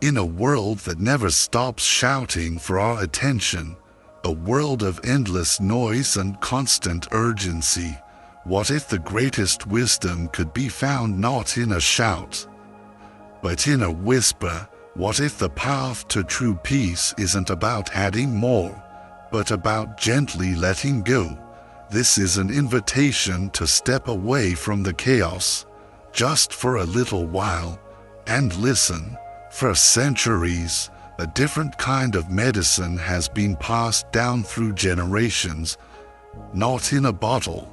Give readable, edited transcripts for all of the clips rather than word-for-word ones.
In a world that never stops shouting for our attention, a world of endless noise and constant urgency, what if the greatest wisdom could be found not in a shout, but in a whisper? What if the path to true peace isn't about adding more, but about gently letting go? This is an invitation to step away from the chaos, just for a little while, and listen. For centuries, a different kind of medicine has been passed down through generations, not in a bottle,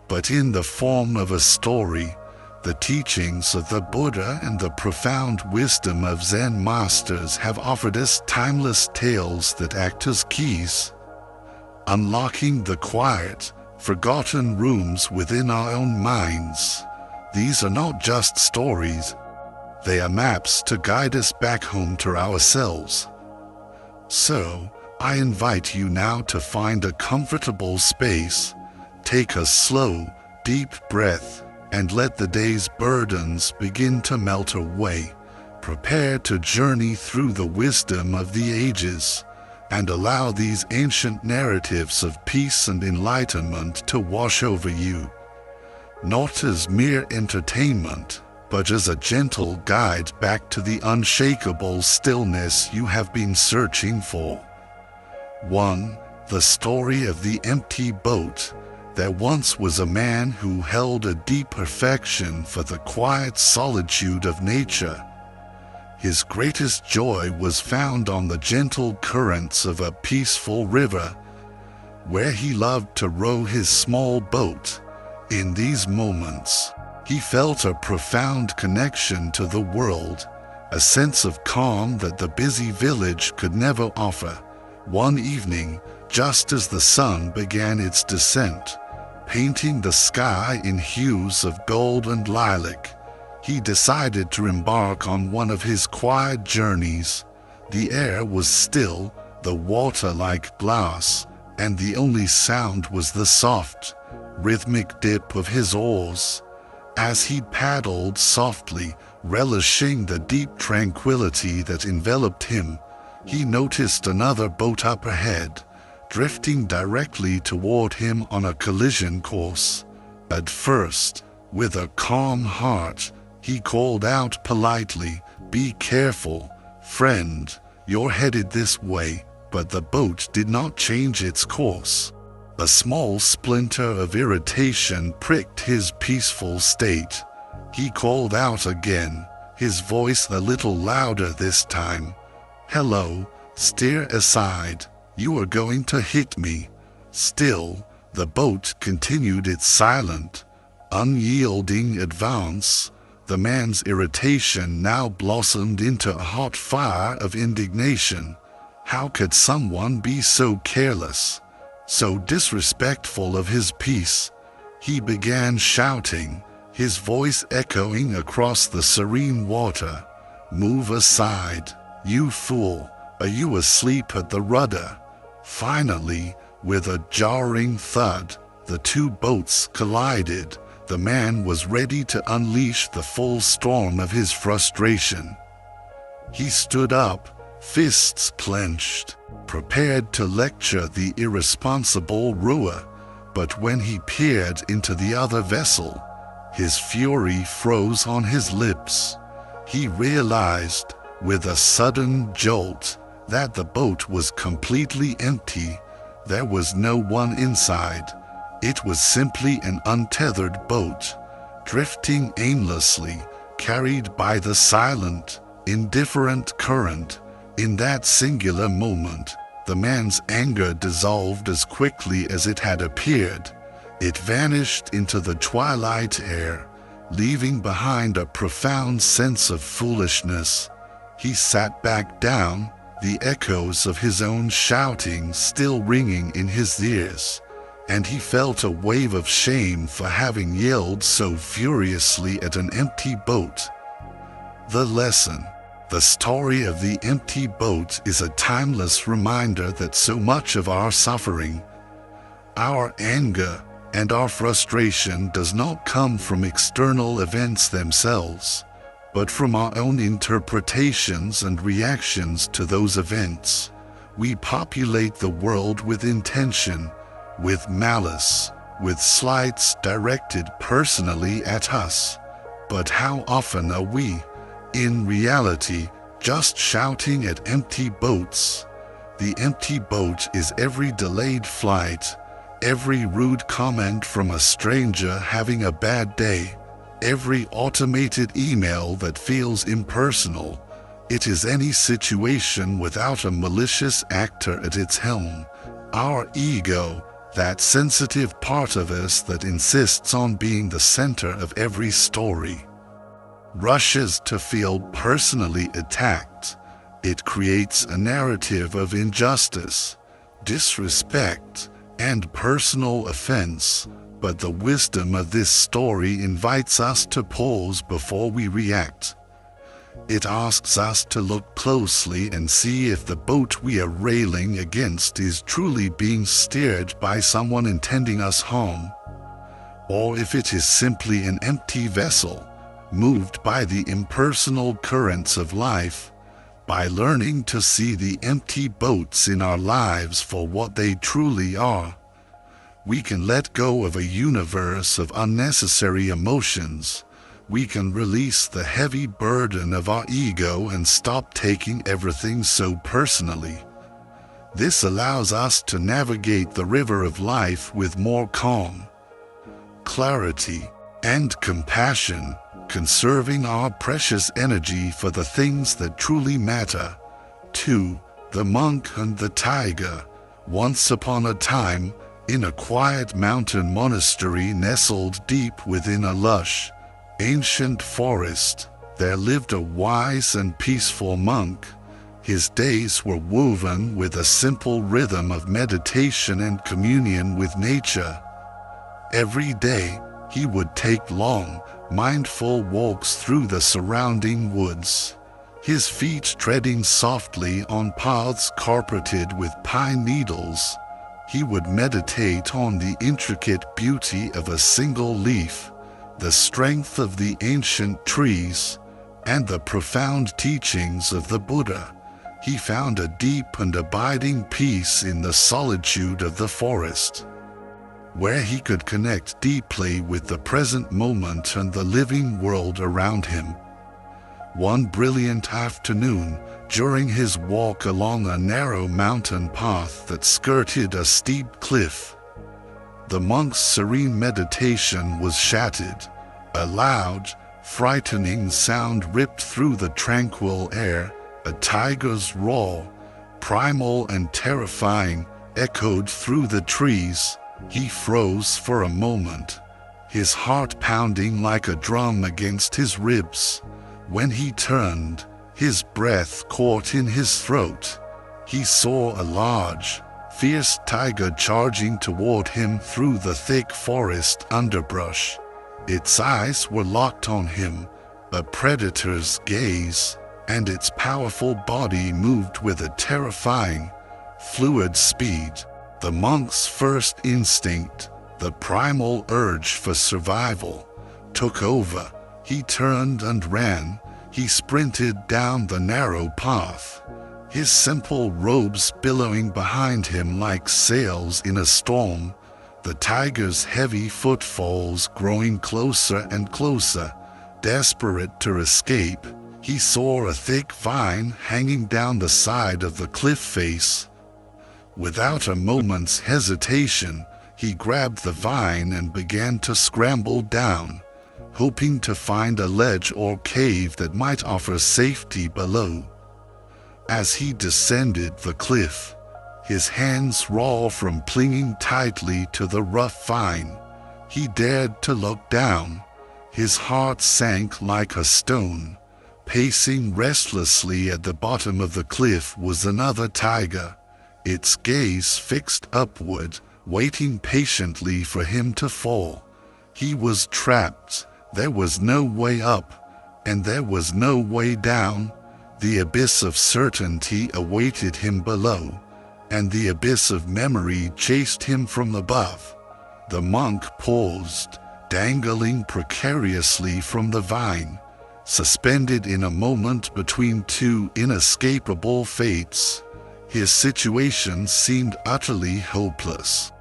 but in the form of a story. The teachings of the Buddha and the profound wisdom of Zen masters have offered us timeless tales that act as keys, unlocking the quiet, forgotten rooms within our own minds. These are not just stories, they are maps to guide us back home to ourselves. So, I invite you now to find a comfortable space, take a slow, deep breath, and let the day's burdens begin to melt away. Prepare to journey through the wisdom of the ages, and allow these ancient narratives of peace and enlightenment to wash over you, not as mere entertainment, but as a gentle guide back to the unshakable stillness you have been searching for. 1. The story of the empty boat. There once was a man who held a deep affection for the quiet solitude of nature. His greatest joy was found on the gentle currents of a peaceful river, where he loved to row his small boat. In these moments, he felt a profound connection to the world, a sense of calm that the busy village could never offer. One evening, just as the sun began its descent, painting the sky in hues of gold and lilac, he decided to embark on one of his quiet journeys. The air was still, the water like glass, and the only sound was the soft, rhythmic dip of his oars. As he paddled softly, relishing the deep tranquility that enveloped him, he noticed another boat up ahead, drifting directly toward him on a collision course. At first, with a calm heart, he called out politely, "Be careful, friend, you're headed this way." But the boat did not change its course. A small splinter of irritation pricked his peaceful state. He called out again, his voice a little louder this time. "Hello, steer aside. You are going to hit me." Still, the boat continued its silent, unyielding advance. The man's irritation now blossomed into a hot fire of indignation. How could someone be so careless, so disrespectful of his peace? He began shouting, his voice echoing across the serene water. "Move aside, you fool! Are you asleep at the rudder?" Finally, with a jarring thud, the two boats collided. The man was ready to unleash the full storm of his frustration. He stood up, fists clenched, prepared to lecture the irresponsible rower. But when he peered into the other vessel, his fury froze on his lips. He realized, with a sudden jolt, that the boat was completely empty. There was no one inside. It was simply an untethered boat, drifting aimlessly, carried by the silent, indifferent current. In that singular moment, the man's anger dissolved as quickly as it had appeared. It vanished into the twilight air, leaving behind a profound sense of foolishness. He sat back down, the echoes of his own shouting still ringing in his ears, and he felt a wave of shame for having yelled so furiously at an empty boat. The lesson. The story of the empty boat is a timeless reminder that so much of our suffering, our anger, and our frustration does not come from external events themselves, but from our own interpretations and reactions to those events. We populate the world with intention, with malice, with slights directed personally at us. But how often are we, in reality, just shouting at empty boats? The empty boat is every delayed flight, every rude comment from a stranger having a bad day, every automated email that feels impersonal. It is any situation without a malicious actor at its helm. Our ego, that sensitive part of us that insists on being the center of every story, rushes to feel personally attacked. It creates a narrative of injustice, disrespect, and personal offense. But the wisdom of this story invites us to pause before we react. It asks us to look closely and see if the boat we are railing against is truly being steered by someone intending us harm, or if it is simply an empty vessel, moved by the impersonal currents of life. By learning to see the empty boats in our lives for what they truly are, we can let go of a universe of unnecessary emotions. We can release the heavy burden of our ego and stop taking everything so personally. This allows us to navigate the river of life with more calm, clarity, and compassion, conserving our precious energy for the things that truly matter. 2. The Monk and the Tiger. Once upon a time, in a quiet mountain monastery nestled deep within a lush, ancient forest, there lived a wise and peaceful monk. His days were woven with a simple rhythm of meditation and communion with nature. Every day, he would take long, mindful walks through the surrounding woods, his feet treading softly on paths carpeted with pine needles. He would meditate on the intricate beauty of a single leaf, the strength of the ancient trees, and the profound teachings of the Buddha. He found a deep and abiding peace in the solitude of the forest, where he could connect deeply with the present moment and the living world around him. One brilliant afternoon, during his walk along a narrow mountain path that skirted a steep cliff, the monk's serene meditation was shattered. A loud, frightening sound ripped through the tranquil air. A tiger's roar, primal and terrifying, echoed through the trees. He froze for a moment, his heart pounding like a drum against his ribs. When he turned, his breath caught in his throat. He saw a large, fierce tiger charging toward him through the thick forest underbrush. Its eyes were locked on him, a predator's gaze, and its powerful body moved with a terrifying, fluid speed. The monk's first instinct, the primal urge for survival, took over. He turned and ran. He sprinted down the narrow path, his simple robes billowing behind him like sails in a storm, the tiger's heavy footfalls growing closer and closer. Desperate to escape, he saw a thick vine hanging down the side of the cliff face. Without a moment's hesitation, he grabbed the vine and began to scramble down, hoping to find a ledge or cave that might offer safety below. As he descended the cliff, his hands raw from clinging tightly to the rough vine, he dared to look down. His heart sank like a stone. Pacing restlessly at the bottom of the cliff was another tiger, its gaze fixed upward, waiting patiently for him to fall. He was trapped. There was no way up, and there was no way down. The abyss of certainty awaited him below, and the abyss of memory chased him from above. The monk paused, dangling precariously from the vine. suspended in a moment between two inescapable fates. His situation seemed utterly hopeless.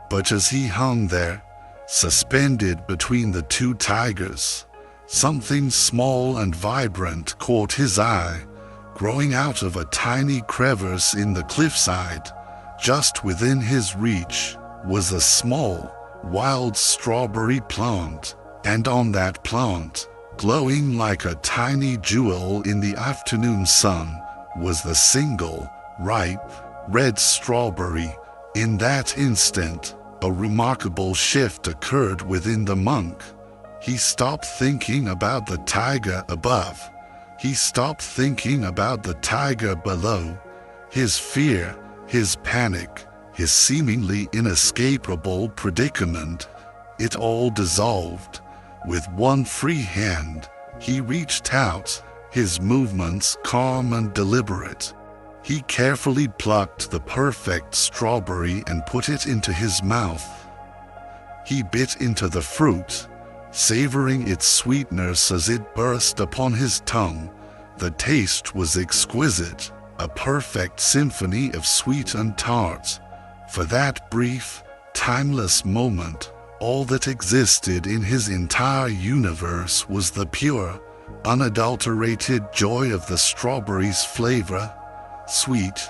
But as he hung there, suspended between the two tigers, something small and vibrant caught his eye. Growing out of a tiny crevice in the cliffside, just within his reach, was a small, wild strawberry plant, and on that plant, glowing like a tiny jewel in the afternoon sun, was the single, ripe, red strawberry. In that instant, a remarkable shift occurred within the monk. He stopped thinking about the tiger above. He stopped thinking about the tiger below. His fear, his panic, his seemingly inescapable predicament, it all dissolved. With one free hand, he reached out, his movements calm and deliberate. He carefully plucked the perfect strawberry and put it into his mouth. He bit into the fruit, savoring its sweetness as it burst upon his tongue. The taste was exquisite, a perfect symphony of sweet and tart. For that brief, timeless moment, all that existed in his entire universe was the pure, unadulterated joy of the strawberry's flavor, sweet,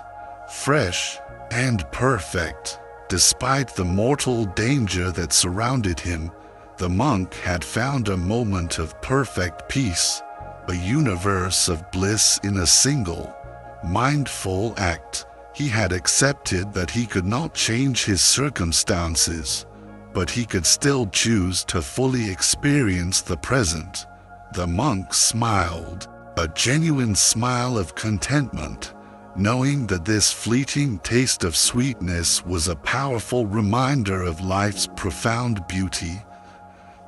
fresh, and perfect. Despite the mortal danger that surrounded him, the monk had found a moment of perfect peace, a universe of bliss in a single, mindful act. He had accepted that he could not change his circumstances, but he could still choose to fully experience the present. The monk smiled, a genuine smile of contentment, knowing that this fleeting taste of sweetness was a powerful reminder of life's profound beauty,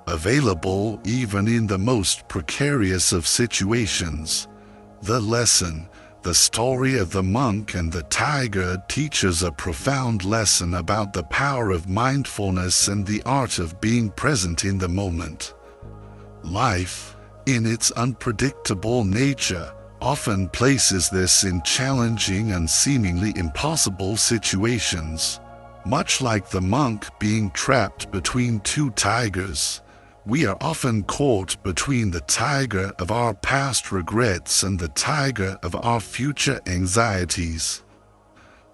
available even in the most precarious of situations. The lesson, the story of the monk and the tiger, teaches a profound lesson about the power of mindfulness and the art of being present in the moment. Life, in its unpredictable nature, often places this in challenging and seemingly impossible situations. Much like the monk being trapped between two tigers, we are often caught between the tiger of our past regrets and the tiger of our future anxieties.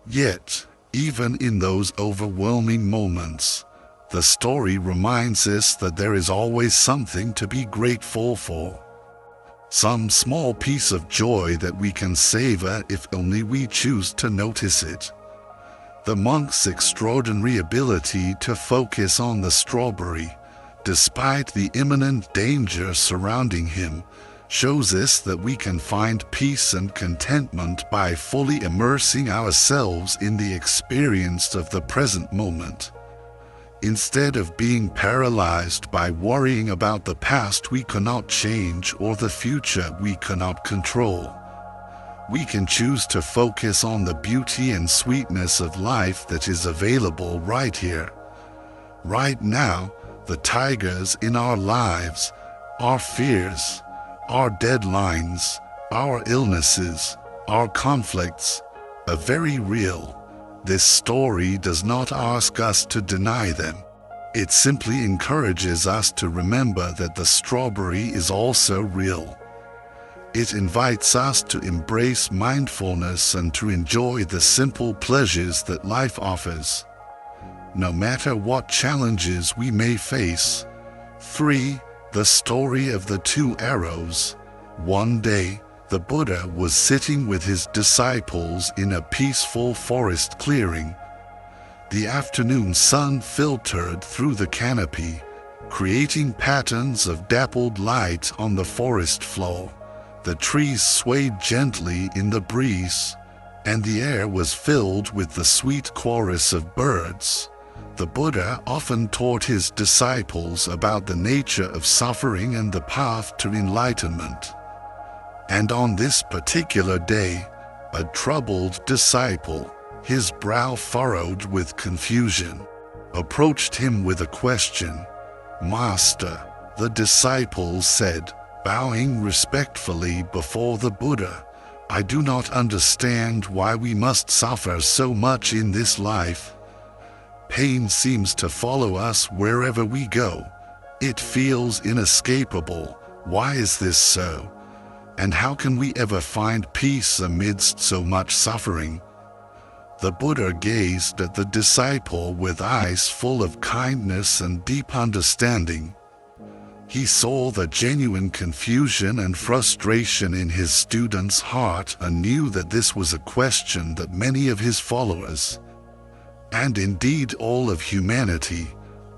Yet, even in those overwhelming moments, the story reminds us that there is always something to be grateful for. Some small piece of joy that we can savor if only we choose to notice it. The monk's extraordinary ability to focus on the strawberry, despite the imminent danger surrounding him, shows us that we can find peace and contentment by fully immersing ourselves in the experience of the present moment. Instead of being paralyzed by worrying about the past we cannot change or the future we cannot control, we can choose to focus on the beauty and sweetness of life that is available right here, right now. The tigers in our lives, our fears, our deadlines, our illnesses, our conflicts, are very real. This story does not ask us to deny them. It simply encourages us to remember that the strawberry is also real. It invites us to embrace mindfulness and to enjoy the simple pleasures that life offers, no matter what challenges we may face. 3. The story of the two arrows. One day, the Buddha was sitting with his disciples in a peaceful forest clearing. The afternoon sun filtered through the canopy, creating patterns of dappled light on the forest floor. The trees swayed gently in the breeze, and the air was filled with the sweet chorus of birds. The Buddha often taught his disciples about the nature of suffering and the path to enlightenment. And on this particular day, a troubled disciple, his brow furrowed with confusion, approached him with a question. "Master," the disciple said, Bowing respectfully before the Buddha, I do not understand why we must suffer so much in this life. Pain seems to follow us wherever we go. It feels inescapable. Why is this so? And how can we ever find peace amidst so much suffering? The Buddha gazed at the disciple with eyes full of kindness and deep understanding. He saw the genuine confusion and frustration in his student's heart and knew that this was a question that many of his followers, and indeed all of humanity,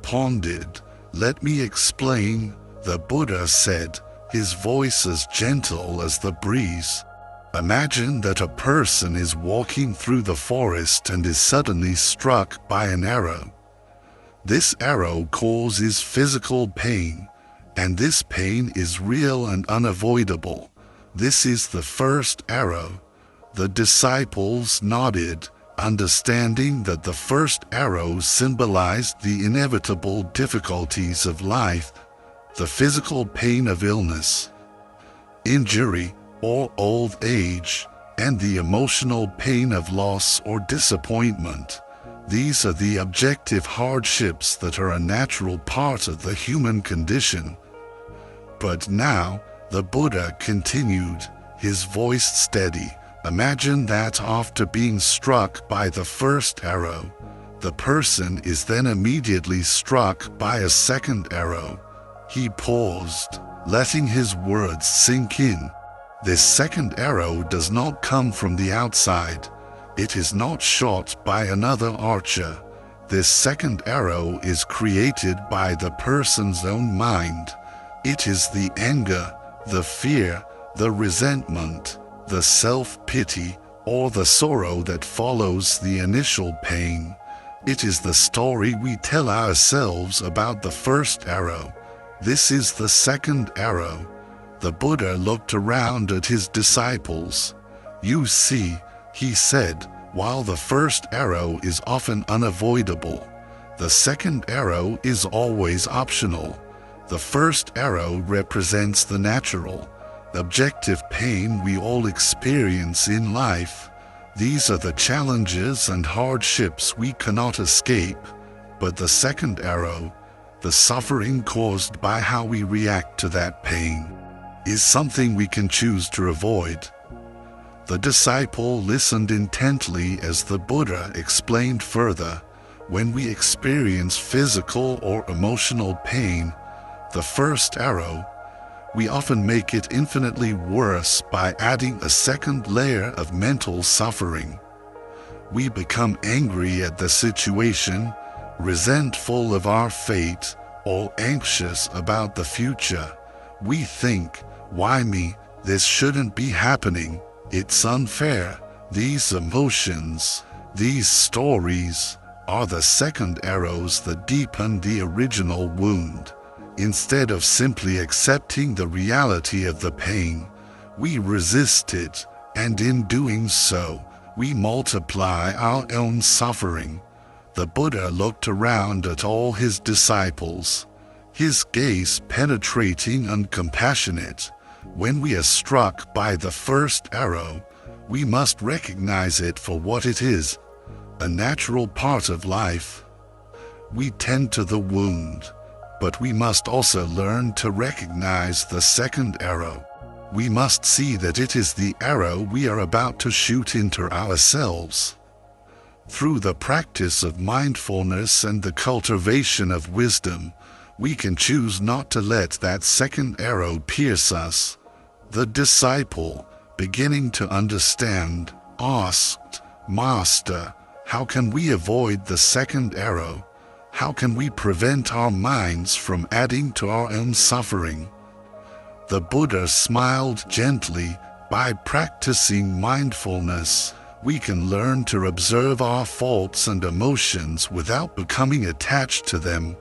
pondered. "Let me explain," the Buddha said, his voice as gentle as the breeze. Imagine that a person is walking through the forest and is suddenly struck by an arrow. This arrow causes physical pain, and this pain is real and unavoidable. This is the first arrow. The disciples nodded, understanding that the first arrow symbolized the inevitable difficulties of life, the physical pain of illness, injury, or old age, and the emotional pain of loss or disappointment. These are the objective hardships that are a natural part of the human condition. But now, the Buddha continued, his voice steady. Imagine that after being struck by the first arrow, the person is then immediately struck by a second arrow. He paused, letting his words sink in. This second arrow does not come from the outside. It is not shot by another archer. This second arrow is created by the person's own mind. It is the anger, the fear, the resentment, the self-pity, or the sorrow that follows the initial pain. It is the story we tell ourselves about the first arrow. This is the second arrow. The Buddha looked around at his disciples. "You see," he said, "while the first arrow is often unavoidable, the second arrow is always optional. The first arrow represents the natural, objective pain we all experience in life. These are the challenges and hardships we cannot escape. But the second arrow, the suffering caused by how we react to that pain, is something we can choose to avoid." The disciple listened intently as the Buddha explained further. When we experience physical or emotional pain, the first arrow, we often make it infinitely worse by adding a second layer of mental suffering. We become angry at the situation, resentful of our fate, or anxious about the future. We think, "Why me? This shouldn't be happening. It's unfair." These emotions, these stories, are the second arrows that deepen the original wound. Instead of simply accepting the reality of the pain, we resist it, and in doing so, we multiply our own suffering. The Buddha looked around at all his disciples, his gaze penetrating and compassionate. When we are struck by the first arrow, we must recognize it for what it is, a natural part of life. We tend to the wound, but we must also learn to recognize the second arrow. We must see that it is the arrow we are about to shoot into ourselves. Through the practice of mindfulness and the cultivation of wisdom, we can choose not to let that second arrow pierce us. The disciple, beginning to understand, asked, "Master, how can we avoid the second arrow? How can we prevent our minds from adding to our own suffering?" The Buddha smiled gently. By practicing mindfulness, we can learn to observe our faults and emotions without becoming attached to them.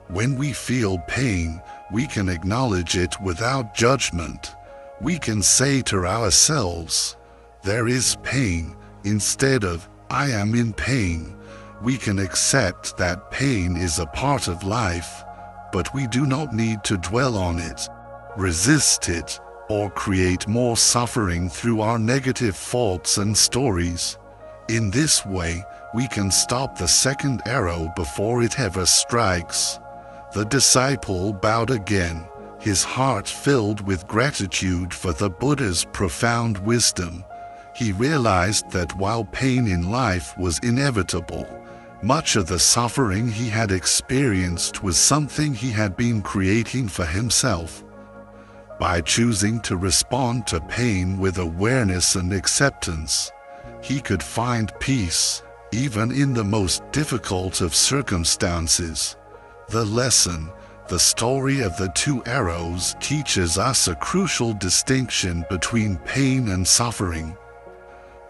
When we feel pain, we can acknowledge it without judgment. We can say to ourselves, "There is pain," instead of "I am in pain." We can accept that pain is a part of life, but we do not need to dwell on it. resist it, or create more suffering through our negative thoughts and stories. In this way, we can stop the second arrow before it ever strikes. The disciple bowed again, his heart filled with gratitude for the Buddha's profound wisdom. He realized that while pain in life was inevitable, much of the suffering he had experienced was something he had been creating for himself. By choosing to respond to pain with awareness and acceptance, he could find peace, even in the most difficult of circumstances. The lesson, the story of the two arrows, teaches us a crucial distinction between pain and suffering.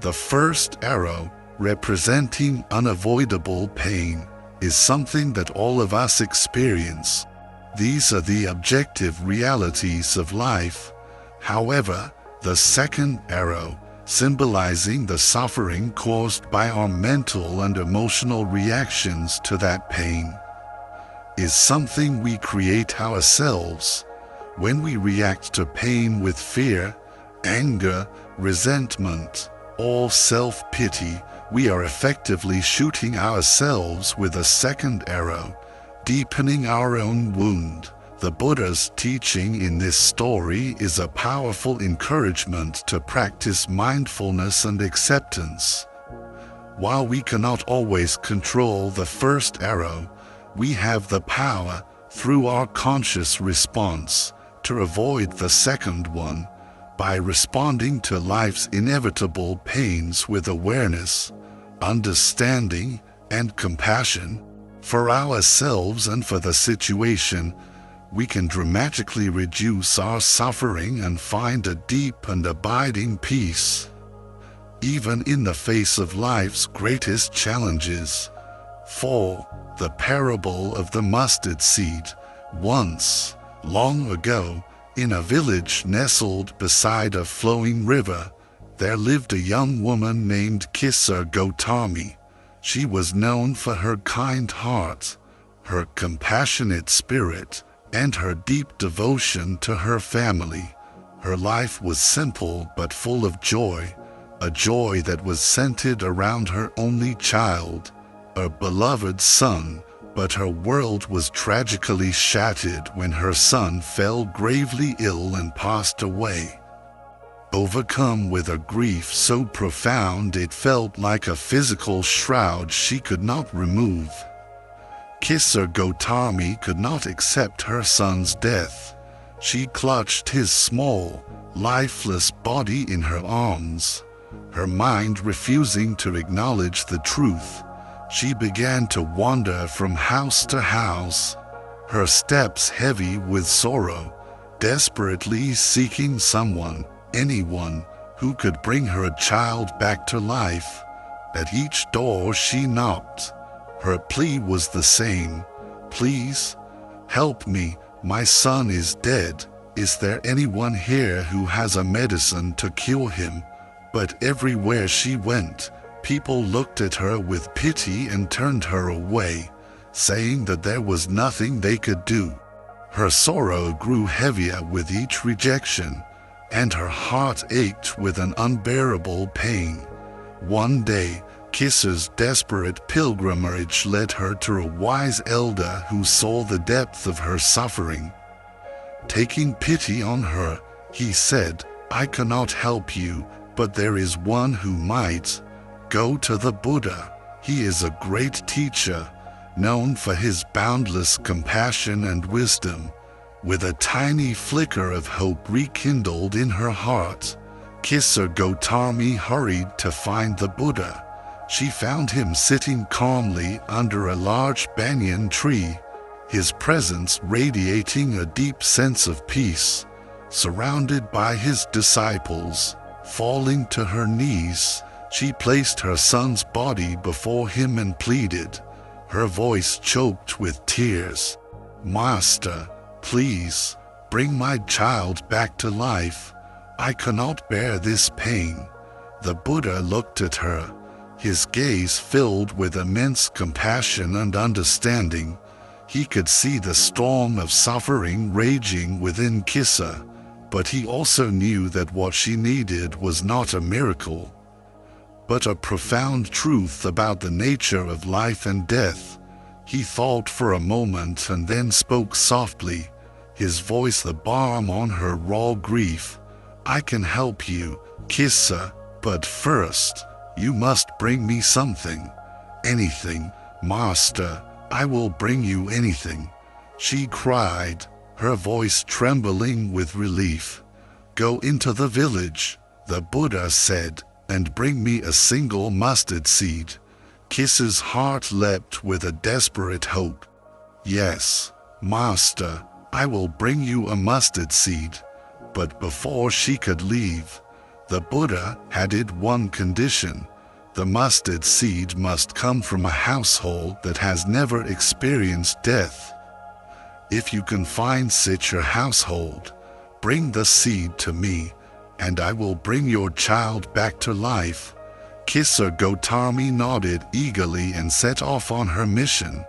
The first arrow, representing unavoidable pain, is something that all of us experience. These are the objective realities of life. However, the second arrow, symbolizing the suffering caused by our mental and emotional reactions to that pain, is something we create ourselves. When we react to pain with fear, anger, resentment, or self-pity, we are effectively shooting ourselves with a second arrow, deepening our own wound. The Buddha's teaching in this story is a powerful encouragement to practice mindfulness and acceptance. While we cannot always control the first arrow, we have the power, through our conscious response, to avoid the second one. By responding to life's inevitable pains with awareness, understanding, and compassion, for ourselves and for the situation, we can dramatically reduce our suffering and find a deep and abiding peace, even in the face of life's greatest challenges. 4. The parable of the mustard seed. Once, long ago, in a village nestled beside a flowing river, there lived a young woman named Kissa Gotami. She was known for her kind heart, her compassionate spirit, and her deep devotion to her family. Her life was simple but full of joy, a joy that was centered around her only child, a beloved son. But her world was tragically shattered when her son fell gravely ill and passed away. Overcome with a grief so profound it felt like a physical shroud she could not remove, Kissa Gotami could not accept her son's death. She clutched his small, lifeless body in her arms, her mind refusing to acknowledge the truth. She began to wander from house to house, her steps heavy with sorrow, desperately seeking someone, anyone, who could bring her child back to life. At each door she knocked, her plea was the same: "Please, help me, my son is dead. Is there anyone here who has a medicine to cure him?" But everywhere she went, people looked at her with pity and turned her away, saying that there was nothing they could do. Her sorrow grew heavier with each rejection, and her heart ached with an unbearable pain. One day, Kissa's desperate pilgrimage led her to a wise elder who saw the depth of her suffering. Taking pity on her, he said, "I cannot help you, but there is one who might. Go to the Buddha. He is a great teacher, known for his boundless compassion and wisdom." With a tiny flicker of hope rekindled in her heart, Kissa Gotami hurried to find the Buddha. She found him sitting calmly under a large banyan tree, his presence radiating a deep sense of peace. Surrounded by his disciples, falling to her knees, she placed her son's body before him and pleaded, her voice choked with tears, "Master, please, bring my child back to life. I cannot bear this pain." The Buddha looked at her, his gaze filled with immense compassion and understanding. He could see the storm of suffering raging within Kissa, but he also knew that what she needed was not a miracle, but a profound truth about the nature of life and death. He thought for a moment and then spoke softly, his voice the balm on her raw grief. "I can help you, Kissa, but first, you must bring me something. Anything, Master, I will bring you anything," she cried, her voice trembling with relief. "Go into the village," the Buddha said, "and bring me a single mustard seed." Kissa's heart leapt with a desperate hope. "Yes, Master, I will bring you a mustard seed." But before she could leave, the Buddha added one condition. The mustard seed must come from a household that has never experienced death. "If you can find such a household, bring the seed to me, and I will bring your child back to life." Kissa Gotami nodded eagerly and set off on her mission,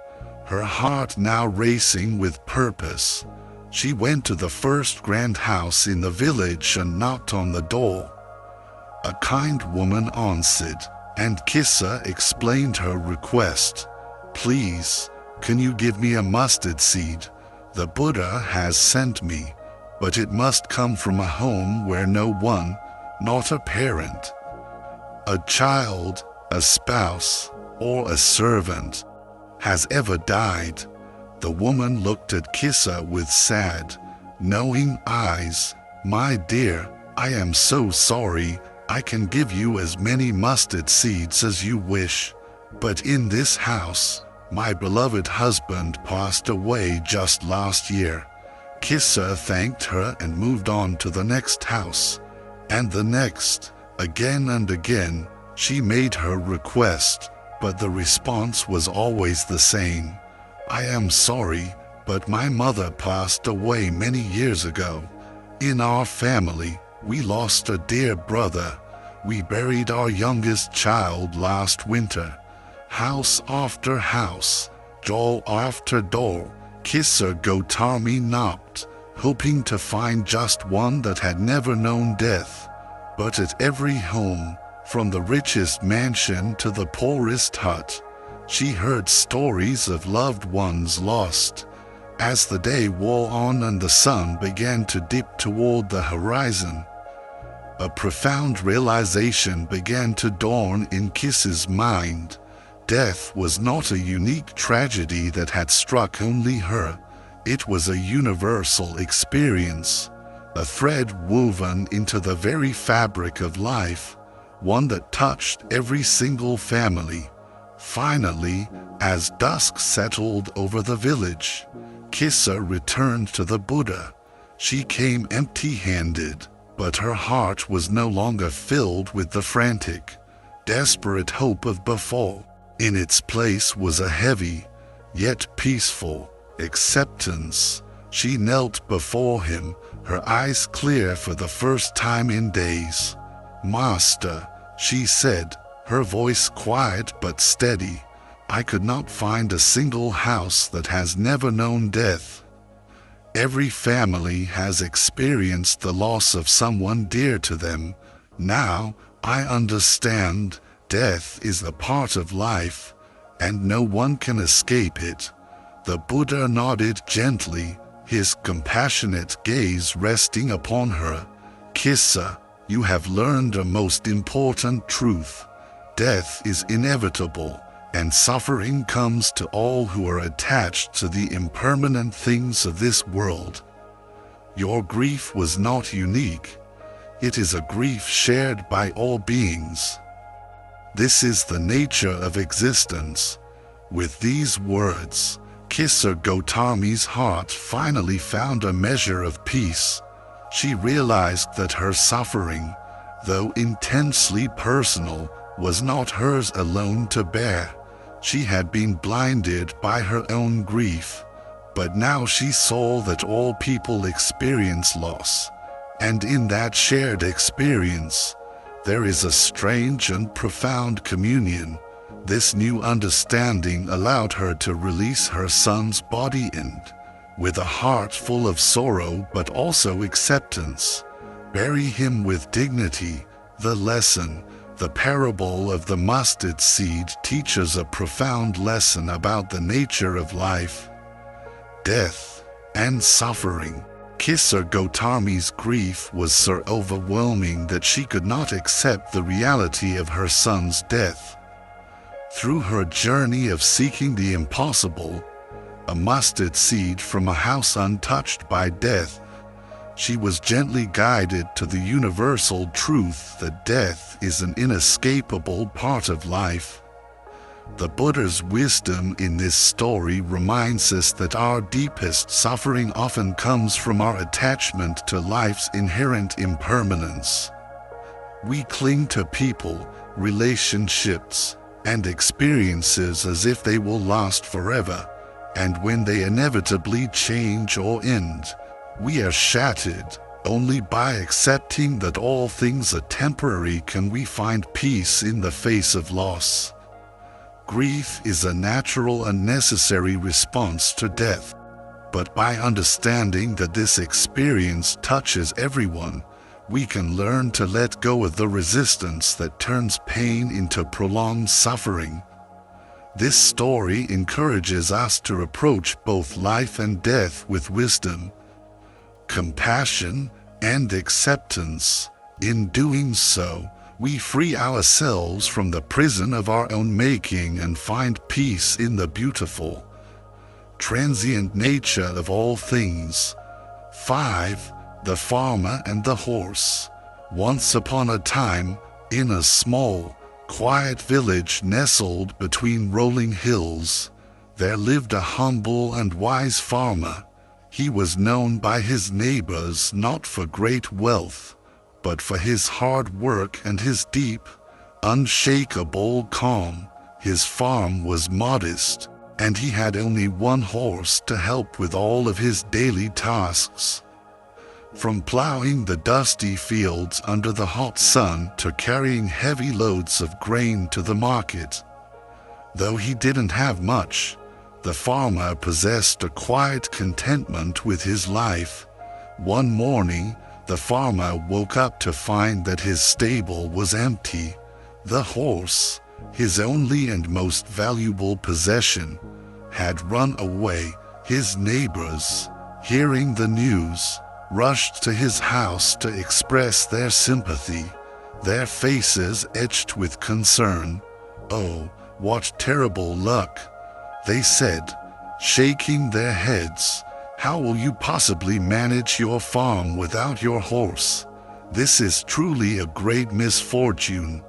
her heart now racing with purpose. She went to the first grand house in the village and knocked on the door. A kind woman answered, and Kissa explained her request. "Please, can you give me a mustard seed? The Buddha has sent me, but it must come from a home where no one, not a parent, a child, a spouse, or a servant, has ever died." The woman looked at Kissa with sad, knowing eyes. "My dear, I am so sorry. I can give you as many mustard seeds as you wish, but in this house, my beloved husband passed away just last year." Kissa thanked her and moved on to the next house, and the next. Again and again, she made her request, but the response was always the same. "I am sorry, but my mother passed away many years ago. In our family, we lost a dear brother. We buried our youngest child last winter." House after house, door after door, Kissa Gotami knocked, hoping to find just one that had never known death. But at every home, from the richest mansion to the poorest hut, she heard stories of loved ones lost. As the day wore on and the sun began to dip toward the horizon, a profound realization began to dawn in Kissa's mind. Death was not a unique tragedy that had struck only her. It was a universal experience, a thread woven into the very fabric of life, one that touched every single family. Finally, as dusk settled over the village, Kissa returned to the Buddha. She came empty-handed, but her heart was no longer filled with the frantic, desperate hope of before. In its place was a heavy, yet peaceful, acceptance. She knelt before him, her eyes clear for the first time in days. "Master," she said, her voice quiet but steady, "I could not find a single house that has never known death. Every family has experienced the loss of someone dear to them. Now I understand. Death is a part of life, and no one can escape it." The Buddha nodded gently, his compassionate gaze resting upon her. "Kissa, you have learned a most important truth. Death is inevitable, and suffering comes to all who are attached to the impermanent things of this world. Your grief was not unique. It is a grief shared by all beings. This is the nature of existence." With these words, Kissa Gotami's heart finally found a measure of peace. She realized that her suffering, though intensely personal, was not hers alone to bear. She had been blinded by her own grief, but now she saw that all people experience loss, and in that shared experience, there is a strange and profound communion. This new understanding allowed her to release her son's body and, with a heart full of sorrow but also acceptance, bury him with dignity. The lesson, the parable of the mustard seed, teaches a profound lesson about the nature of life, death, and suffering. Kisar Gautami's grief was so overwhelming that she could not accept the reality of her son's death. Through her journey of seeking the impossible, a mustard seed from a house untouched by death, she was gently guided to the universal truth that death is an inescapable part of life. The Buddha's wisdom in this story reminds us that our deepest suffering often comes from our attachment to life's inherent impermanence. We cling to people, relationships, and experiences as if they will last forever, and when they inevitably change or end, we are shattered. Only by accepting that all things are temporary can we find peace in the face of loss. Grief is a natural and necessary response to death, but by understanding that this experience touches everyone, we can learn to let go of the resistance that turns pain into prolonged suffering. This story encourages us to approach both life and death with wisdom, compassion, and acceptance. In doing so, we free ourselves from the prison of our own making and find peace in the beautiful, transient nature of all things. 5. The Farmer and the Horse. Once upon a time, in a small, quiet village nestled between rolling hills, there lived a humble and wise farmer. He was known by his neighbors not for great wealth, but for his hard work and his deep, unshakable calm. His farm was modest, and he had only one horse to help with all of his daily tasks. From plowing the dusty fields under the hot sun to carrying heavy loads of grain to the market. Though he didn't have much, the farmer possessed a quiet contentment with his life. One morning, the farmer woke up to find that his stable was empty. The horse, his only and most valuable possession, had run away. His neighbors, hearing the news, rushed to his house to express their sympathy, their faces etched with concern. "Oh, what terrible luck," they said, shaking their heads. "How will you possibly manage your farm without your horse? This is truly a great misfortune."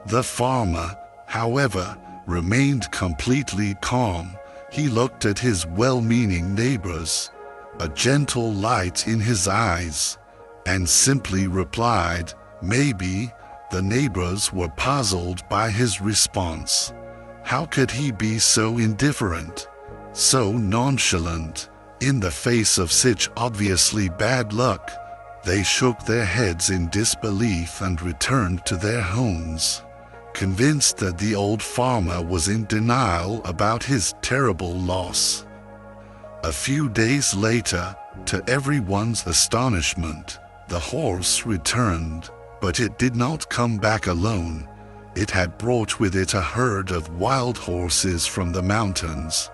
The farmer, however, remained completely calm. He looked at his well-meaning neighbors, a gentle light in his eyes, and simply replied, "Maybe." The neighbors were puzzled by his response. How could he be so indifferent, so nonchalant, in the face of such obviously bad luck? They shook their heads in disbelief and returned to their homes, convinced that the old farmer was in denial about his terrible loss. A few days later, to everyone's astonishment, the horse returned, but it did not come back alone. It had brought with it a herd of wild horses from the mountains.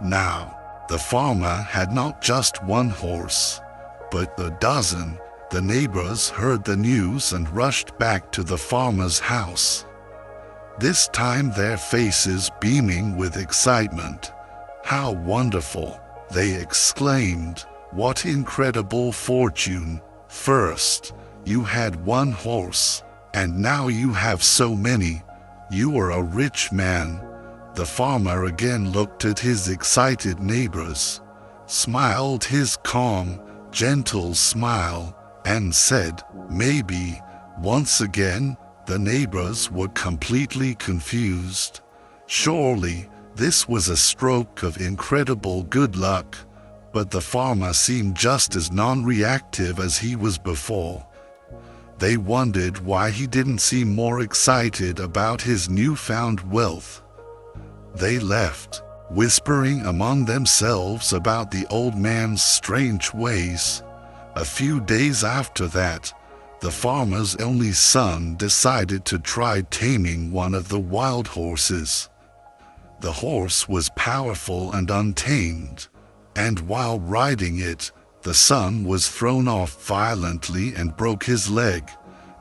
Now, the farmer had not just one horse, but a dozen. The neighbors heard the news and rushed back to the farmer's house, this time their faces beaming with excitement. "How wonderful!" they exclaimed. "What incredible fortune! First, you had one horse, and now you have so many. You are a rich man." The farmer again looked at his excited neighbors, smiled his calm, gentle smile, and said, "Maybe." Once again, the neighbors were completely confused. Surely, this was a stroke of incredible good luck, but the farmer seemed just as non-reactive as he was before. They wondered why he didn't seem more excited about his newfound wealth. They left, whispering among themselves about the old man's strange ways. A few days after that, the farmer's only son decided to try taming one of the wild horses. The horse was powerful and untamed, and while riding it, the son was thrown off violently and broke his leg.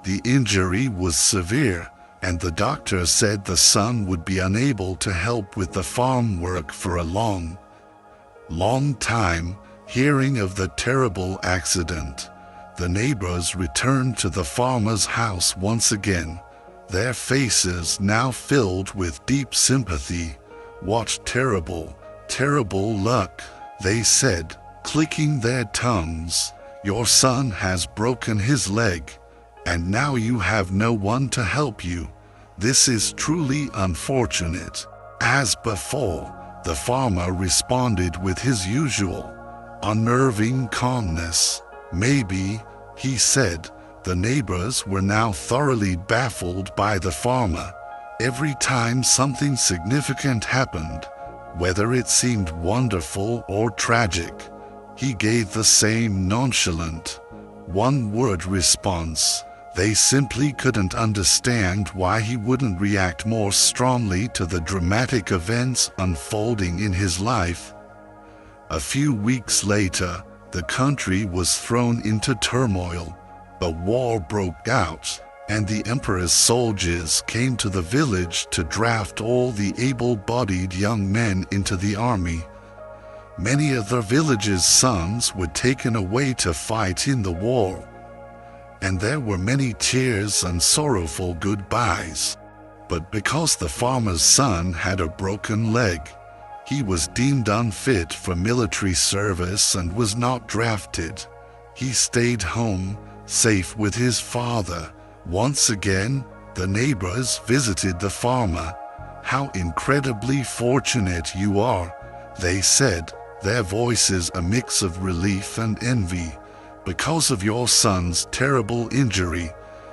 The injury was severe, and the doctor said the son would be unable to help with the farm work for a long time. Hearing of the terrible accident, the neighbors returned to the farmer's house once again, their faces now filled with deep sympathy. "What terrible, terrible luck," they said, clicking their tongues. "Your son has broken his leg, and now you have no one to help you. This is truly unfortunate." As before, the farmer responded with his usual unnerving calmness. "Maybe," he said. The neighbors were now thoroughly baffled by the farmer. Every time something significant happened, whether it seemed wonderful or tragic, he gave the same nonchalant, one-word response. They simply couldn't understand why he wouldn't react more strongly to the dramatic events unfolding in his life. A few weeks later, the country was thrown into turmoil. A war broke out, and the emperor's soldiers came to the village to draft all the able-bodied young men into the army. Many of the village's sons were taken away to fight in the war, and there were many tears and sorrowful goodbyes. But because the farmer's son had a broken leg, he was deemed unfit for military service and was not drafted. He stayed home, safe with his father. Once again, the neighbors visited the farmer. "How incredibly fortunate you are," they said, their voices a mix of relief and envy. "Because of your son's terrible injury,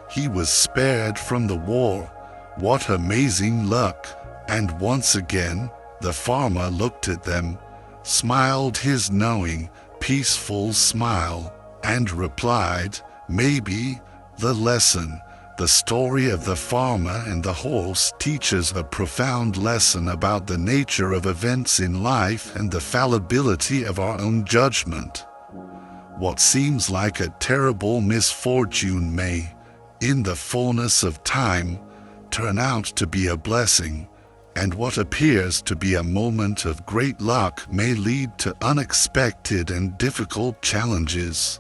he was spared from the war. What amazing luck!" And once again, the farmer looked at them, smiled his knowing, peaceful smile, and replied, "Maybe the lesson, the story of the farmer and the horse teaches a profound lesson about the nature of events in life and the fallibility of our own judgment. What seems like a terrible misfortune may, in the fullness of time, turn out to be a blessing, and what appears to be a moment of great luck may lead to unexpected and difficult challenges."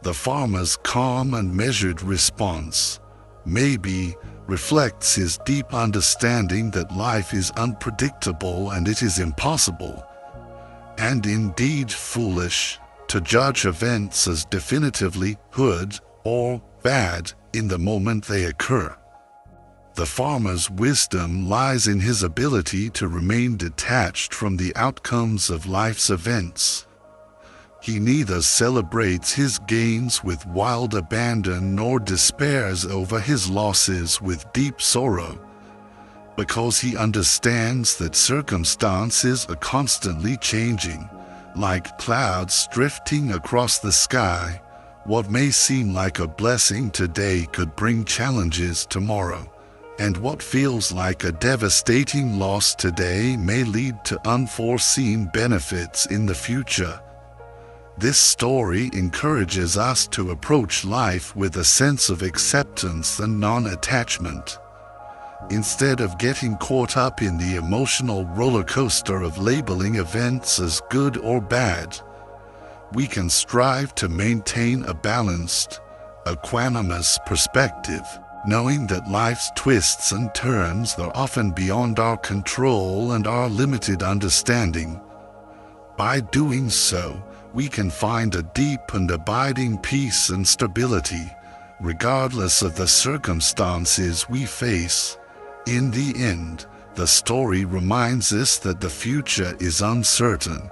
The farmer's calm and measured response, "Maybe," reflects his deep understanding that life is unpredictable and it is impossible, and indeed foolish, to judge events as definitively good or bad in the moment they occur. The farmer's wisdom lies in his ability to remain detached from the outcomes of life's events. He neither celebrates his gains with wild abandon nor despairs over his losses with deep sorrow, because he understands that circumstances are constantly changing. Like clouds drifting across the sky, what may seem like a blessing today could bring challenges tomorrow, and what feels like a devastating loss today may lead to unforeseen benefits in the future. This story encourages us to approach life with a sense of acceptance and non-attachment. Instead of getting caught up in the emotional roller coaster of labeling events as good or bad, we can strive to maintain a balanced, equanimous perspective, knowing that life's twists and turns are often beyond our control and our limited understanding. By doing so, we can find a deep and abiding peace and stability, regardless of the circumstances we face. In the end, the story reminds us that the future is uncertain,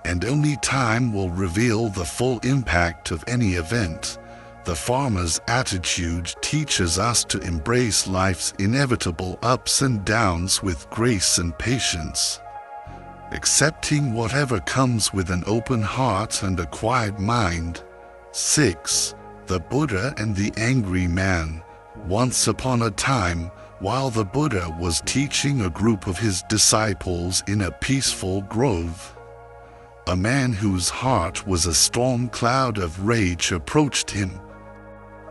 and only time will reveal the full impact of any event. The farmer's attitude teaches us to embrace life's inevitable ups and downs with grace and patience, accepting whatever comes with an open heart and a quiet mind. 6. The Buddha and the Angry Man. Once upon a time, while the Buddha was teaching a group of his disciples in a peaceful grove, a man whose heart was a storm cloud of rage approached him.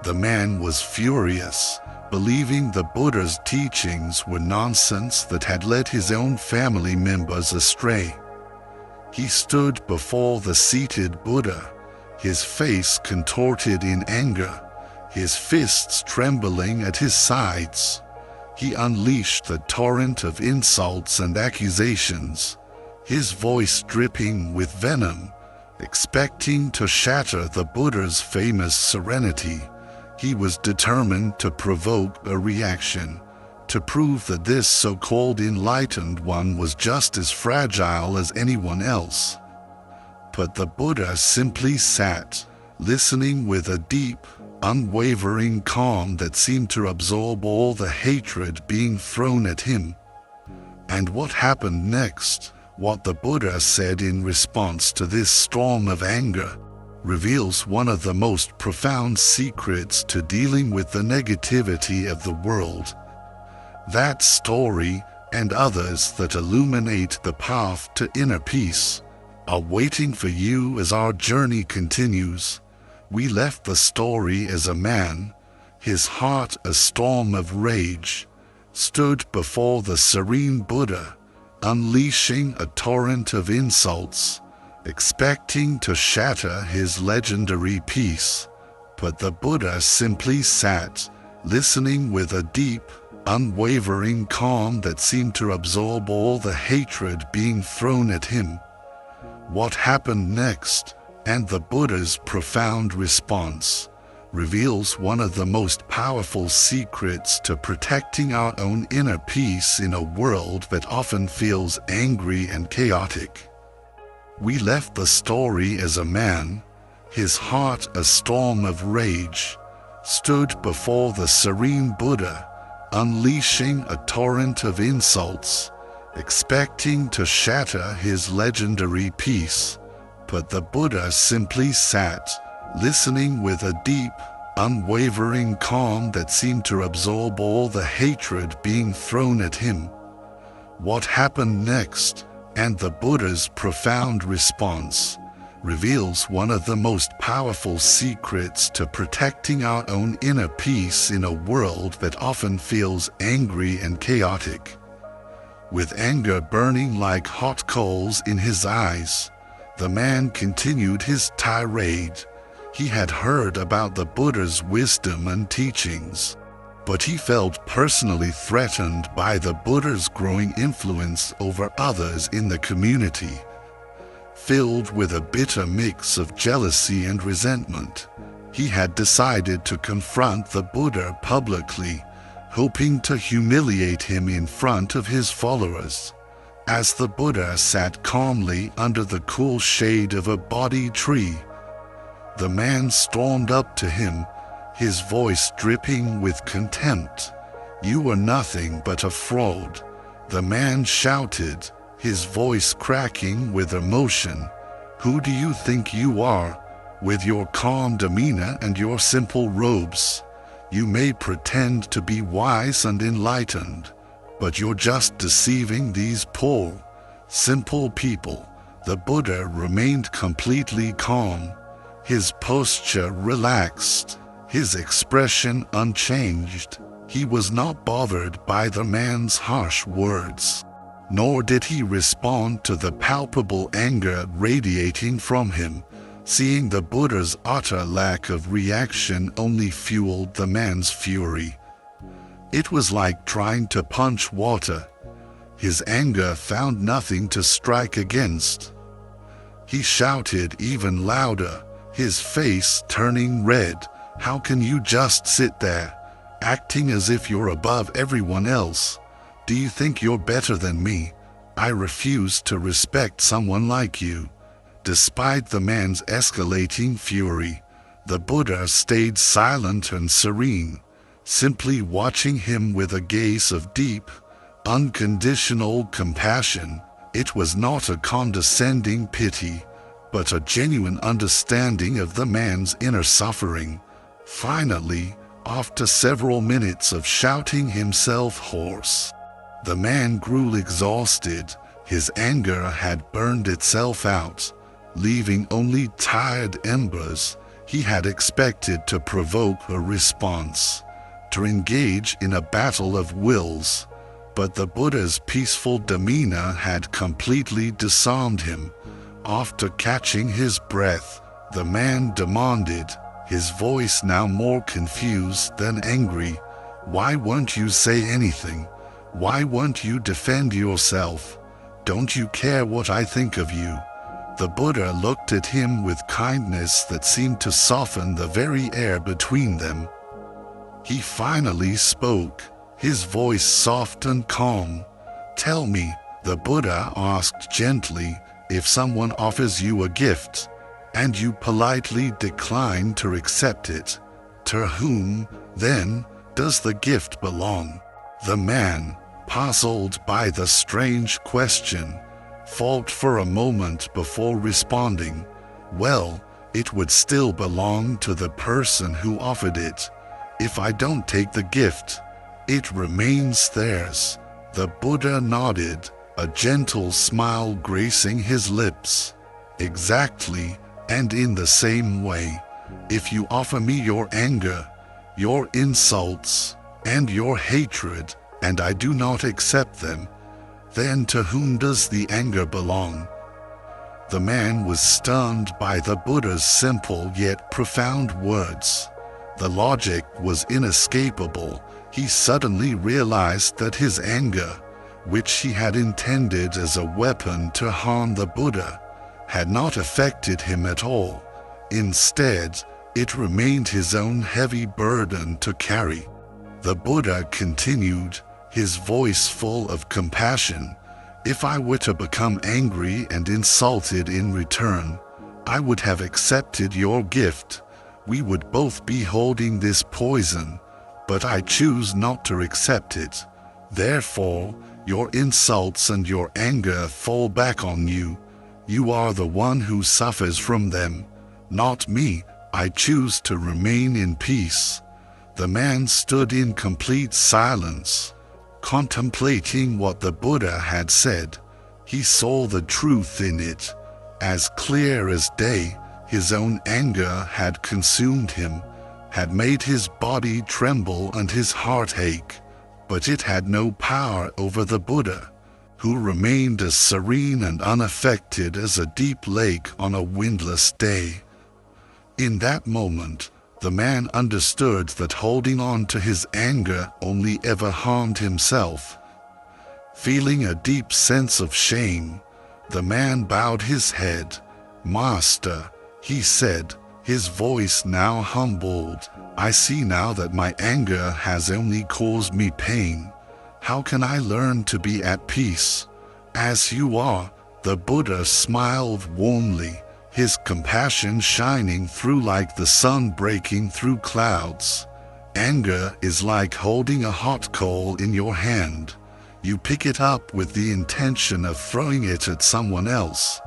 The man was furious, believing the Buddha's teachings were nonsense that had led his own family members astray. He stood before the seated Buddha, his face contorted in anger, his fists trembling at his sides. He unleashed the torrent of insults and accusations, his voice dripping with venom, expecting to shatter the Buddha's famous serenity. He was determined to provoke a reaction, to prove that this so-called enlightened one was just as fragile as anyone else. But the Buddha simply sat, listening with a deep, unwavering calm that seemed to absorb all the hatred being thrown at him. And what happened next, what the Buddha said in response to this storm of anger, reveals one of the most profound secrets to dealing with the negativity of the world. That story, and others that illuminate the path to inner peace, are waiting for you as our journey continues. We left the story as a man, his heart a storm of rage, stood before the serene Buddha, unleashing a torrent of insults, expecting to shatter his legendary peace. But the Buddha simply sat, listening with a deep, unwavering calm that seemed to absorb all the hatred being thrown at him. What happened next, and the Buddha's profound response, reveals one of the most powerful secrets to protecting our own inner peace in a world that often feels angry and chaotic. We left the story as a man, his heart a storm of rage, stood before the serene Buddha, unleashing a torrent of insults, expecting to shatter his legendary peace. But the Buddha simply sat, listening with a deep, unwavering calm that seemed to absorb all the hatred being thrown at him. What happened next, and the Buddha's profound response, reveals one of the most powerful secrets to protecting our own inner peace in a world that often feels angry and chaotic. With anger burning like hot coals in his eyes, the man continued his tirade. He had heard about the Buddha's wisdom and teachings, but he felt personally threatened by the Buddha's growing influence over others in the community. Filled with a bitter mix of jealousy and resentment, he had decided to confront the Buddha publicly, hoping to humiliate him in front of his followers. As the Buddha sat calmly under the cool shade of a Bodhi tree, the man stormed up to him, his voice dripping with contempt. "You are nothing but a fraud," the man shouted, his voice cracking with emotion. "Who do you think you are? With your calm demeanor and your simple robes, you may pretend to be wise and enlightened, but you're just deceiving these poor, simple people." The Buddha remained completely calm, his posture relaxed, his expression unchanged. He was not bothered by the man's harsh words, nor did he respond to the palpable anger radiating from him. Seeing the Buddha's utter lack of reaction only fueled the man's fury. It was like trying to punch water. His anger found nothing to strike against. He shouted even louder, his face turning red, "How can you just sit there, acting as if you're above everyone else? Do you think you're better than me? I refuse to respect someone like you." Despite the man's escalating fury, The Buddha stayed silent and serene, simply watching him with a gaze of deep, unconditional compassion. It was not a condescending pity, but a genuine understanding of the man's inner suffering. Finally, after several minutes of shouting himself hoarse, the man grew exhausted. His anger had burned itself out, leaving only tired embers. He had expected to provoke a response, to engage in a battle of wills, but the Buddha's peaceful demeanor had completely disarmed him. After catching his breath, the man demanded, his voice now more confused than angry, "Why won't you say anything? Why won't you defend yourself? Don't you care what I think of you?" The Buddha looked at him with kindness that seemed to soften the very air between them. He finally spoke, his voice soft and calm. "Tell me," the Buddha asked gently, "if someone offers you a gift, and you politely decline to accept it, to whom, then, does the gift belong?" The man, puzzled by the strange question, thought for a moment before responding, "Well, it would still belong to the person who offered it. If I don't take the gift, it remains theirs." The Buddha nodded, a gentle smile gracing his lips. "Exactly, and in the same way, if you offer me your anger, your insults, and your hatred, and I do not accept them, then to whom does the anger belong?" The man was stunned by the Buddha's simple yet profound words. The logic was inescapable. He suddenly realized that his anger, which he had intended as a weapon to harm the Buddha, had not affected him at all. Instead, it remained his own heavy burden to carry. The Buddha continued, his voice full of compassion, "If I were to become angry and insulted in return, I would have accepted your gift. We would both be holding this poison, but I choose not to accept it. Therefore, your insults and your anger fall back on you. You are the one who suffers from them, not me. I choose to remain in peace." The man stood in complete silence, contemplating what the Buddha had said. He saw the truth in it. As clear as day, his own anger had consumed him, had made his body tremble and his heart ache, but it had no power over the Buddha, who remained as serene and unaffected as a deep lake on a windless day. In that moment, the man understood that holding on to his anger only ever harmed himself. Feeling a deep sense of shame, the man bowed his head. "Master," he said, his voice now humbled, "I see now that my anger has only caused me pain. How can I learn to be at peace?" "As you are," the Buddha smiled warmly, his compassion shining through like the sun breaking through clouds. "Anger is like holding a hot coal in your hand. You pick it up with the intention of throwing it at someone else,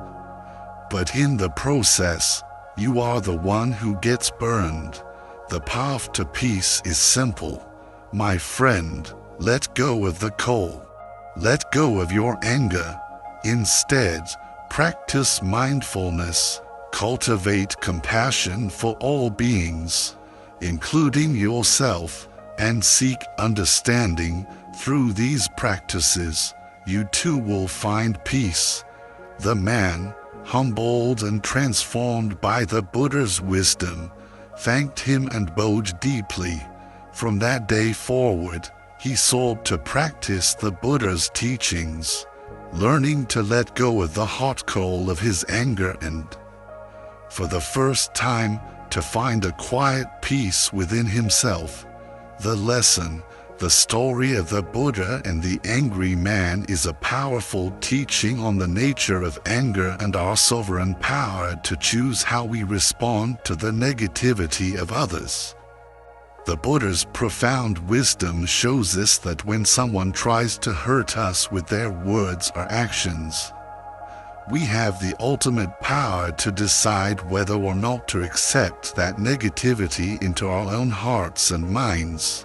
but in the process, you are the one who gets burned. The path to peace is simple. My friend, let go of the coal. Let go of your anger. Instead, practice mindfulness, cultivate compassion for all beings, including yourself, and seek understanding. Through these practices, you too will find peace." The man, humbled and transformed by the Buddha's wisdom, thanked him and bowed deeply. From that day forward, he sought to practice the Buddha's teachings, learning to let go of the hot coal of his anger and, for the first time, to find a quiet peace within himself. The lesson: The story of the Buddha and the angry man is a powerful teaching on the nature of anger and our sovereign power to choose how we respond to the negativity of others. The Buddha's profound wisdom shows us that when someone tries to hurt us with their words or actions, we have the ultimate power to decide whether or not to accept that negativity into our own hearts and minds.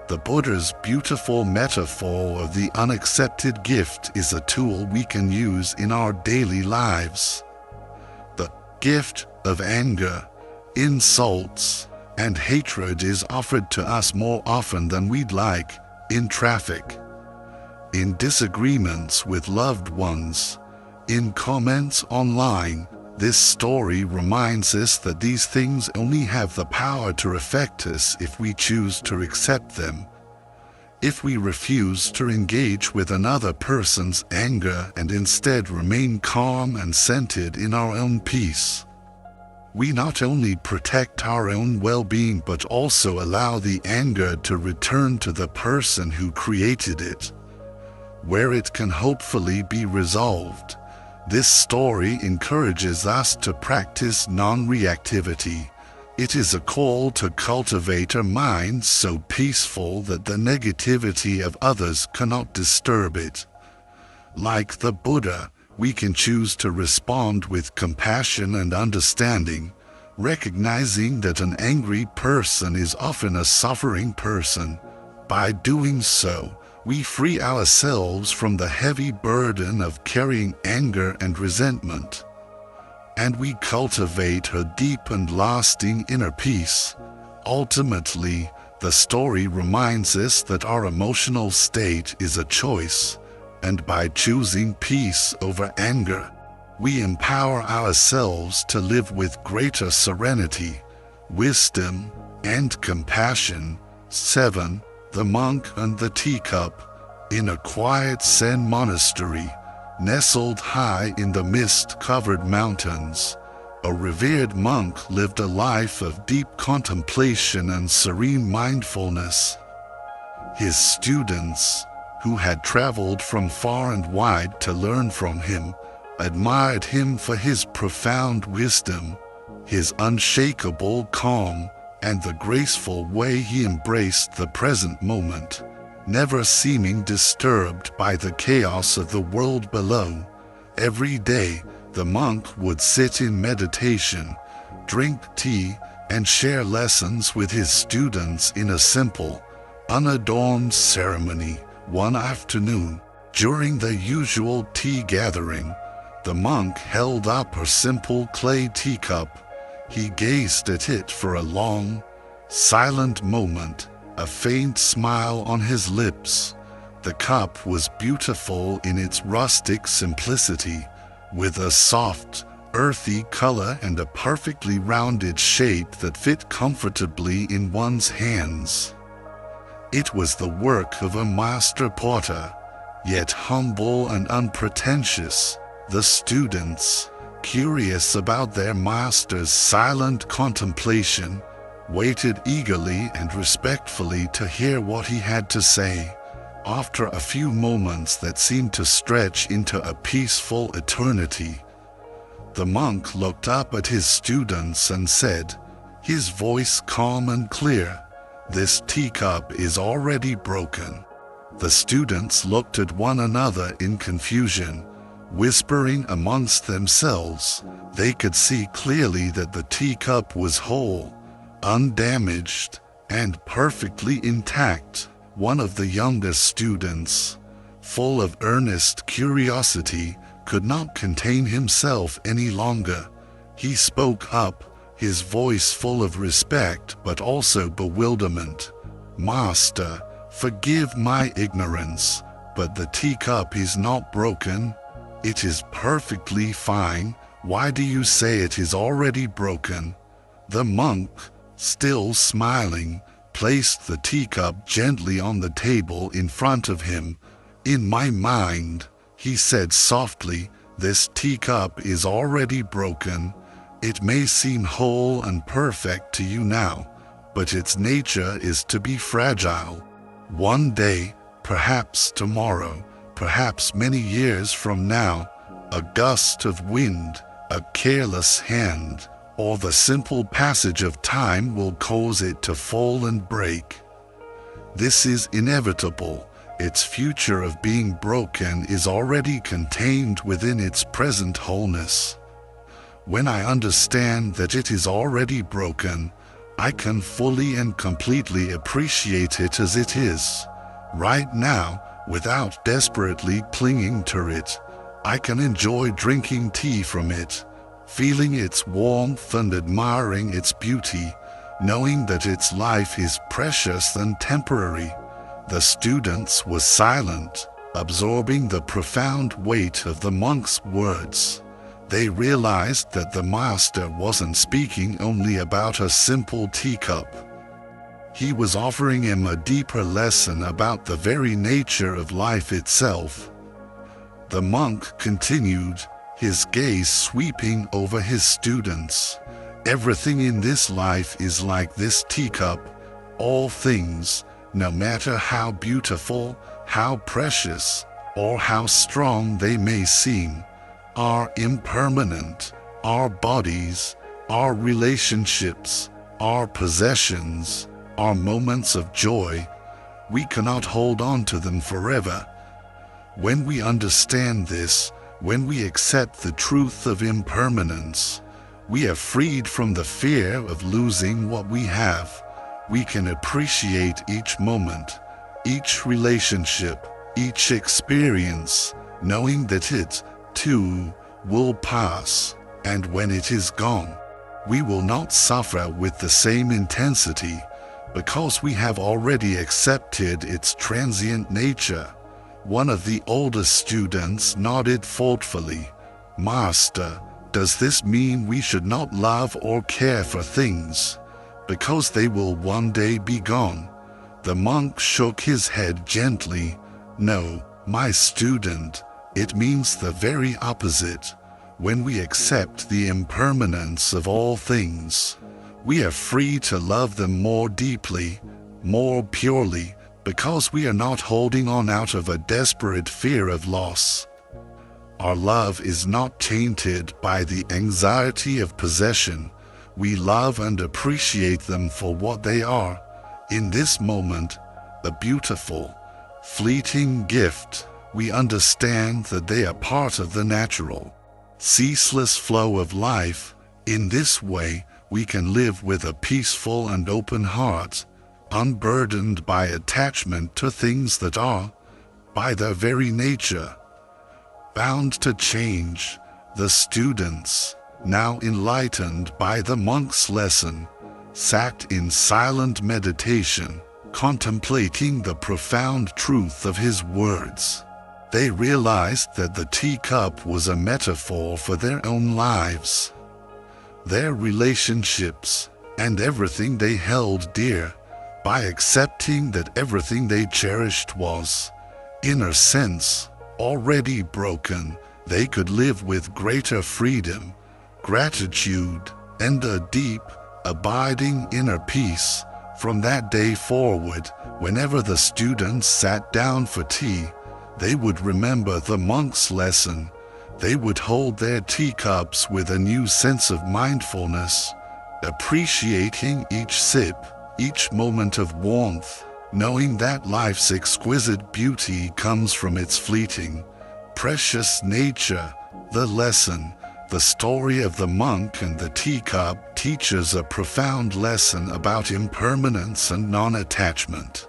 The Buddha's beautiful metaphor of the unaccepted gift is a tool we can use in our daily lives. The gift of anger, insults, and hatred is offered to us more often than we'd like, in traffic, in disagreements with loved ones, in comments online. This story reminds us that these things only have the power to affect us if we choose to accept them. If we refuse to engage with another person's anger and instead remain calm and centered in our own peace, we not only protect our own well-being but also allow the anger to return to the person who created it, where it can hopefully be resolved. This story encourages us to practice non-reactivity. It is a call to cultivate a mind so peaceful that the negativity of others cannot disturb it. Like the Buddha, we can choose to respond with compassion and understanding, recognizing that an angry person is often a suffering person. By doing so, we free ourselves from the heavy burden of carrying anger and resentment, and we cultivate a deep and lasting inner peace. Ultimately, the story reminds us that our emotional state is a choice, and by choosing peace over anger, we empower ourselves to live with greater serenity, wisdom, and compassion. 7. The Monk and the Teacup. In a quiet Zen monastery, nestled high in the mist-covered mountains, a revered monk lived a life of deep contemplation and serene mindfulness. His students, who had traveled from far and wide to learn from him, admired him for his profound wisdom, his unshakable calm, and the graceful way he embraced the present moment, never seeming disturbed by the chaos of the world below. Every day, the monk would sit in meditation, drink tea, and share lessons with his students in a simple, unadorned ceremony. One afternoon, during the usual tea gathering, the monk held up a simple clay teacup. He gazed at it for a long, silent moment, a faint smile on his lips. The cup was beautiful in its rustic simplicity, with a soft, earthy color and a perfectly rounded shape that fit comfortably in one's hands. It was the work of a master potter, yet humble and unpretentious. The students, curious about their master's silent contemplation, waited eagerly and respectfully to hear what he had to say. After a few moments that seemed to stretch into a peaceful eternity, the monk looked up at his students and said, his voice calm and clear, "This teacup is already broken." The students looked at one another in confusion, whispering amongst themselves. They could see clearly that the teacup was whole, undamaged, and perfectly intact. One of the youngest students, full of earnest curiosity, could not contain himself any longer. He spoke up, his voice full of respect but also bewilderment. "Master, forgive my ignorance, but the teacup is not broken. It is perfectly fine. Why do you say it is already broken?" The monk, still smiling, placed the teacup gently on the table in front of him. "In my mind," he said softly, "this teacup is already broken. It may seem whole and perfect to you now, but its nature is to be fragile. One day, perhaps tomorrow, perhaps many years from now, a gust of wind, a careless hand, or the simple passage of time will cause it to fall and break. This is inevitable. Its future of being broken is already contained within its present wholeness. When I understand that it is already broken, I can fully and completely appreciate it as it is. Right now, without desperately clinging to it, I can enjoy drinking tea from it, feeling its warmth and admiring its beauty, knowing that its life is precious and temporary. The students were silent, absorbing the profound weight of the monk's words. They realized that the master wasn't speaking only about a simple teacup. He was offering him a deeper lesson about the very nature of life itself. The monk continued, his gaze sweeping over his students. Everything in this life is like this teacup. All things, no matter how beautiful, how precious, or how strong they may seem, are impermanent. Our bodies, our relationships, our possessions, our moments of joy, we cannot hold on to them forever. When we understand this, when we accept the truth of impermanence, we are freed from the fear of losing what we have. We can appreciate each moment, each relationship, each experience, knowing that it, too, will pass, and when it is gone, we will not suffer with the same intensity, because we have already accepted its transient nature. One of the oldest students nodded thoughtfully. Master, does this mean we should not love or care for things, because they will one day be gone? The monk shook his head gently. No, my student, it means the very opposite. When we accept the impermanence of all things, we are free to love them more deeply, more purely, because we are not holding on out of a desperate fear of loss. Our love is not tainted by the anxiety of possession. We love and appreciate them for what they are, in this moment, a beautiful, fleeting gift. We understand that they are part of the natural, ceaseless flow of life. In this way, we can live with a peaceful and open heart, unburdened by attachment to things that are, by their very nature, bound to change. The students, now enlightened by the monk's lesson, sat in silent meditation, contemplating the profound truth of his words. They realized that the teacup was a metaphor for their own lives, their relationships, and everything they held dear. By accepting that everything they cherished was, in a sense, already broken, they could live with greater freedom, gratitude, and a deep, abiding inner peace. From that day forward, whenever the students sat down for tea, they would remember the monk's lesson. They would hold their teacups with a new sense of mindfulness, appreciating each sip, each moment of warmth, knowing that life's exquisite beauty comes from its fleeting, precious nature. The lesson, the story of the monk and the teacup, teaches a profound lesson about impermanence and non-attachment.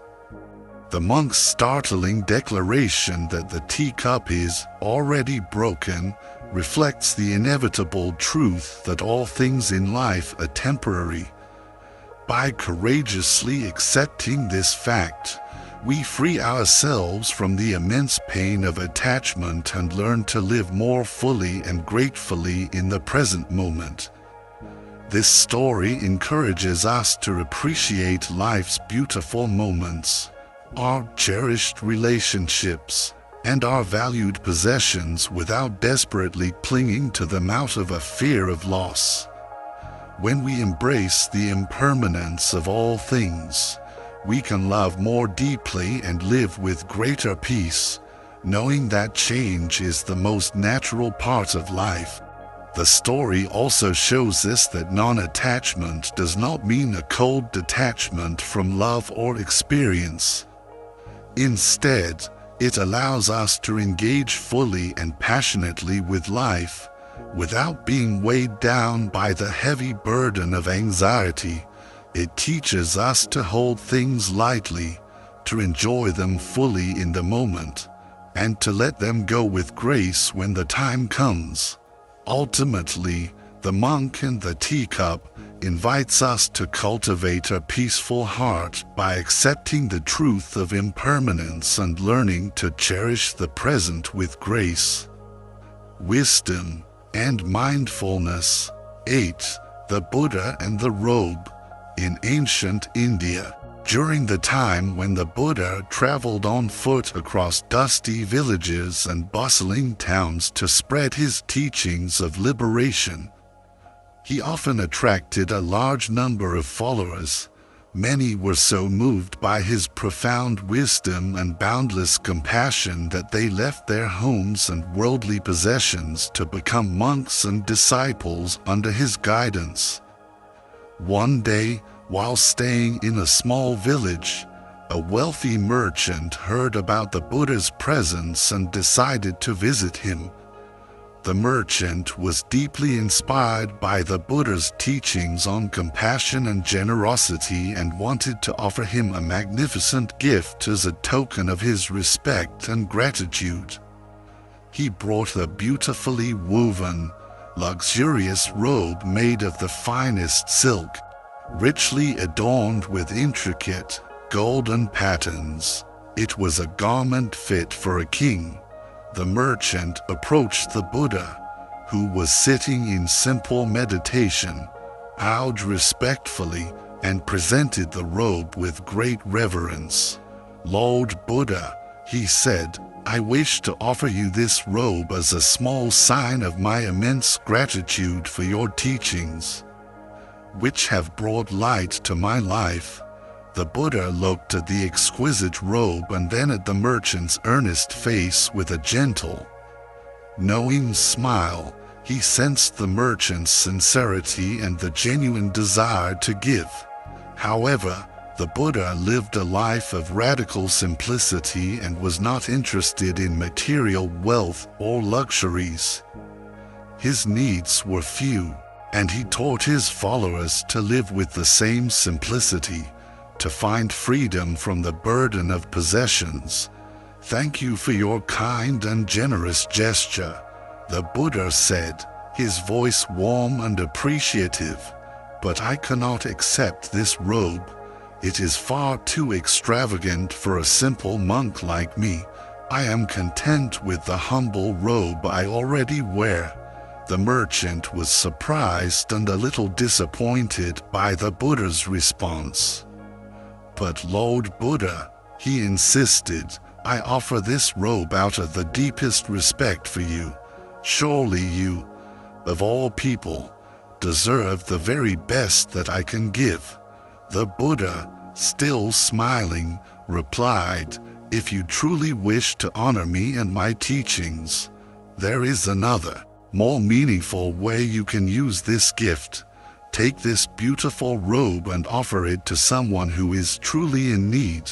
The monk's startling declaration that the teacup is already broken reflects the inevitable truth that all things in life are temporary. By courageously accepting this fact, we free ourselves from the immense pain of attachment and learn to live more fully and gratefully in the present moment. This story encourages us to appreciate life's beautiful moments, our cherished relationships, and our valued possessions without desperately clinging to them out of a fear of loss. When we embrace the impermanence of all things, we can love more deeply and live with greater peace, knowing that change is the most natural part of life. The story also shows us that non-attachment does not mean a cold detachment from love or experience. Instead, it allows us to engage fully and passionately with life, without being weighed down by the heavy burden of anxiety. It teaches us to hold things lightly, to enjoy them fully in the moment, and to let them go with grace when the time comes. Ultimately, the monk in the teacup invites us to cultivate a peaceful heart by accepting the truth of impermanence and learning to cherish the present with grace. Wisdom and mindfulness. 8. The Buddha and the robe. In ancient India, during the time when the Buddha traveled on foot across dusty villages and bustling towns to spread his teachings of liberation, he often attracted a large number of followers. Many were so moved by his profound wisdom and boundless compassion that they left their homes and worldly possessions to become monks and disciples under his guidance. One day, while staying in a small village, a wealthy merchant heard about the Buddha's presence and decided to visit him. The merchant was deeply inspired by the Buddha's teachings on compassion and generosity and wanted to offer him a magnificent gift as a token of his respect and gratitude. He brought a beautifully woven, luxurious robe made of the finest silk, richly adorned with intricate, golden patterns. It was a garment fit for a king. The merchant approached the Buddha, who was sitting in simple meditation, bowed respectfully, and presented the robe with great reverence. "Lord Buddha," he said, "I wish to offer you this robe as a small sign of my immense gratitude for your teachings, which have brought light to my life." The Buddha looked at the exquisite robe and then at the merchant's earnest face with a gentle, knowing smile. He sensed the merchant's sincerity and the genuine desire to give. However, the Buddha lived a life of radical simplicity and was not interested in material wealth or luxuries. His needs were few, and he taught his followers to live with the same simplicity, to find freedom from the burden of possessions. "Thank you for your kind and generous gesture," the Buddha said, his voice warm and appreciative. "But I cannot accept this robe. It is far too extravagant for a simple monk like me. I am content with the humble robe I already wear." The merchant was surprised and a little disappointed by the Buddha's response. "But Lord Buddha," he insisted, "I offer this robe out of the deepest respect for you. Surely you, of all people, deserve the very best that I can give." The Buddha, still smiling, replied, "If you truly wish to honor me and my teachings, there is another, more meaningful way you can use this gift. Take this beautiful robe and offer it to someone who is truly in need.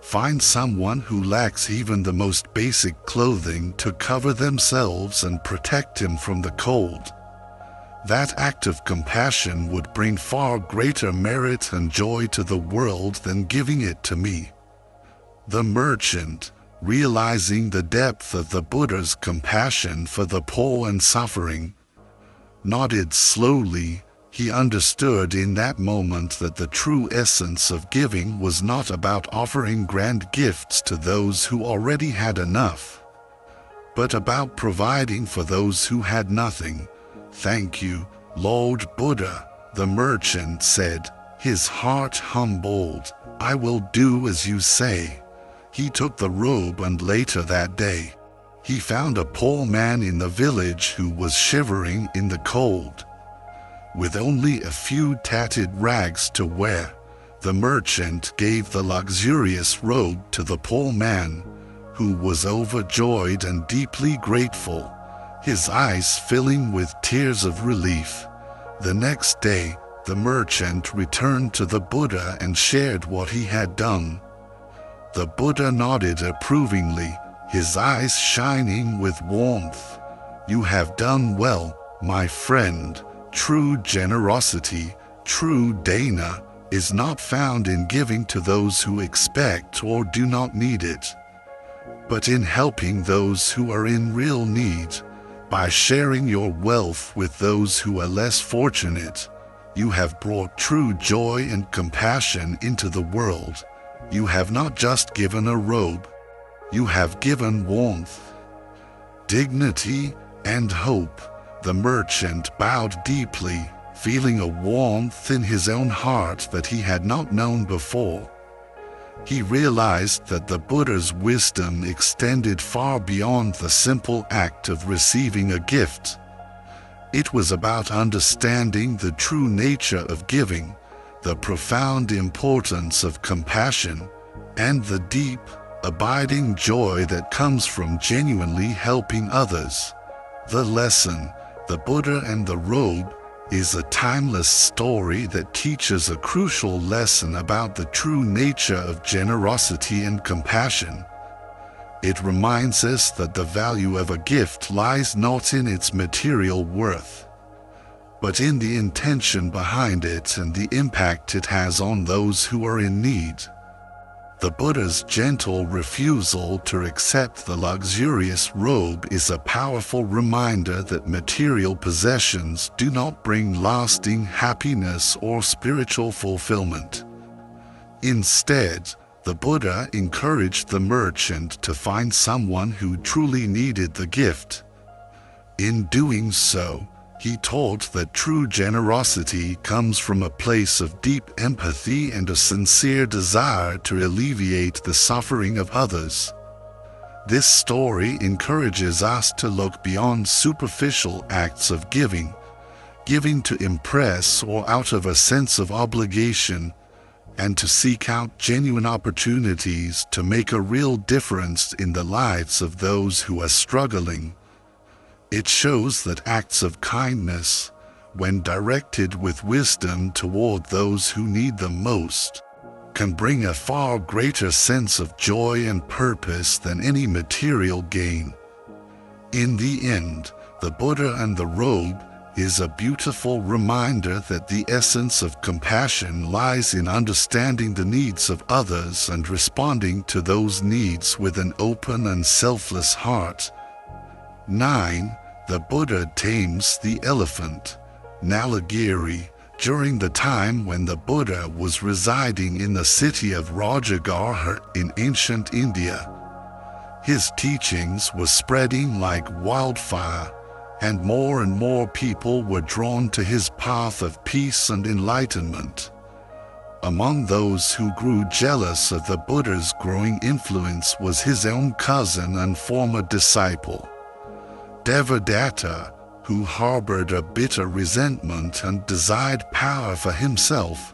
Find someone who lacks even the most basic clothing to cover themselves and protect him from the cold. That act of compassion would bring far greater merit and joy to the world than giving it to me." The merchant, realizing the depth of the Buddha's compassion for the poor and suffering, nodded slowly. He understood in that moment that the true essence of giving was not about offering grand gifts to those who already had enough, but about providing for those who had nothing. "Thank you, Lord Buddha," the merchant said, his heart humbled. "I will do as you say." He took the robe, and later that day, he found a poor man in the village who was shivering in the cold. With only a few tattered rags to wear, The merchant gave the luxurious robe to the poor man, who was overjoyed and deeply grateful, his eyes filling with tears of relief. The next day, the merchant returned to the Buddha and shared what he had done. The Buddha nodded approvingly, his eyes shining with warmth. "You have done well, my friend. True generosity, true dana, is not found in giving to those who expect or do not need it, but in helping those who are in real need. By sharing your wealth with those who are less fortunate, you have brought true joy and compassion into the world. You have not just given a robe, you have given warmth, dignity, and hope." The merchant bowed deeply, feeling a warmth in his own heart that he had not known before. He realized that the Buddha's wisdom extended far beyond the simple act of receiving a gift. It was about understanding the true nature of giving, the profound importance of compassion, and the deep, abiding joy that comes from genuinely helping others. The lesson, The Buddha and the Robe, is a timeless story that teaches a crucial lesson about the true nature of generosity and compassion. It reminds us that the value of a gift lies not in its material worth, but in the intention behind it and the impact it has on those who are in need. The Buddha's gentle refusal to accept the luxurious robe is a powerful reminder that material possessions do not bring lasting happiness or spiritual fulfillment. Instead, the Buddha encouraged the merchant to find someone who truly needed the gift. In doing so, he taught that true generosity comes from a place of deep empathy and a sincere desire to alleviate the suffering of others. This story encourages us to look beyond superficial acts of giving to impress or out of a sense of obligation, and to seek out genuine opportunities to make a real difference in the lives of those who are struggling. It shows that acts of kindness, when directed with wisdom toward those who need them most, can bring a far greater sense of joy and purpose than any material gain. In the end, the Buddha and the Robe is a beautiful reminder that the essence of compassion lies in understanding the needs of others and responding to those needs with an open and selfless heart. 9. The Buddha tames the elephant. Nalagiri. During the time when the Buddha was residing in the city of Rajagaha in ancient India, his teachings were spreading like wildfire, and more people were drawn to his path of peace and enlightenment. Among those who grew jealous of the Buddha's growing influence was his own cousin and former disciple, Devadatta, who harbored a bitter resentment and desired power for himself.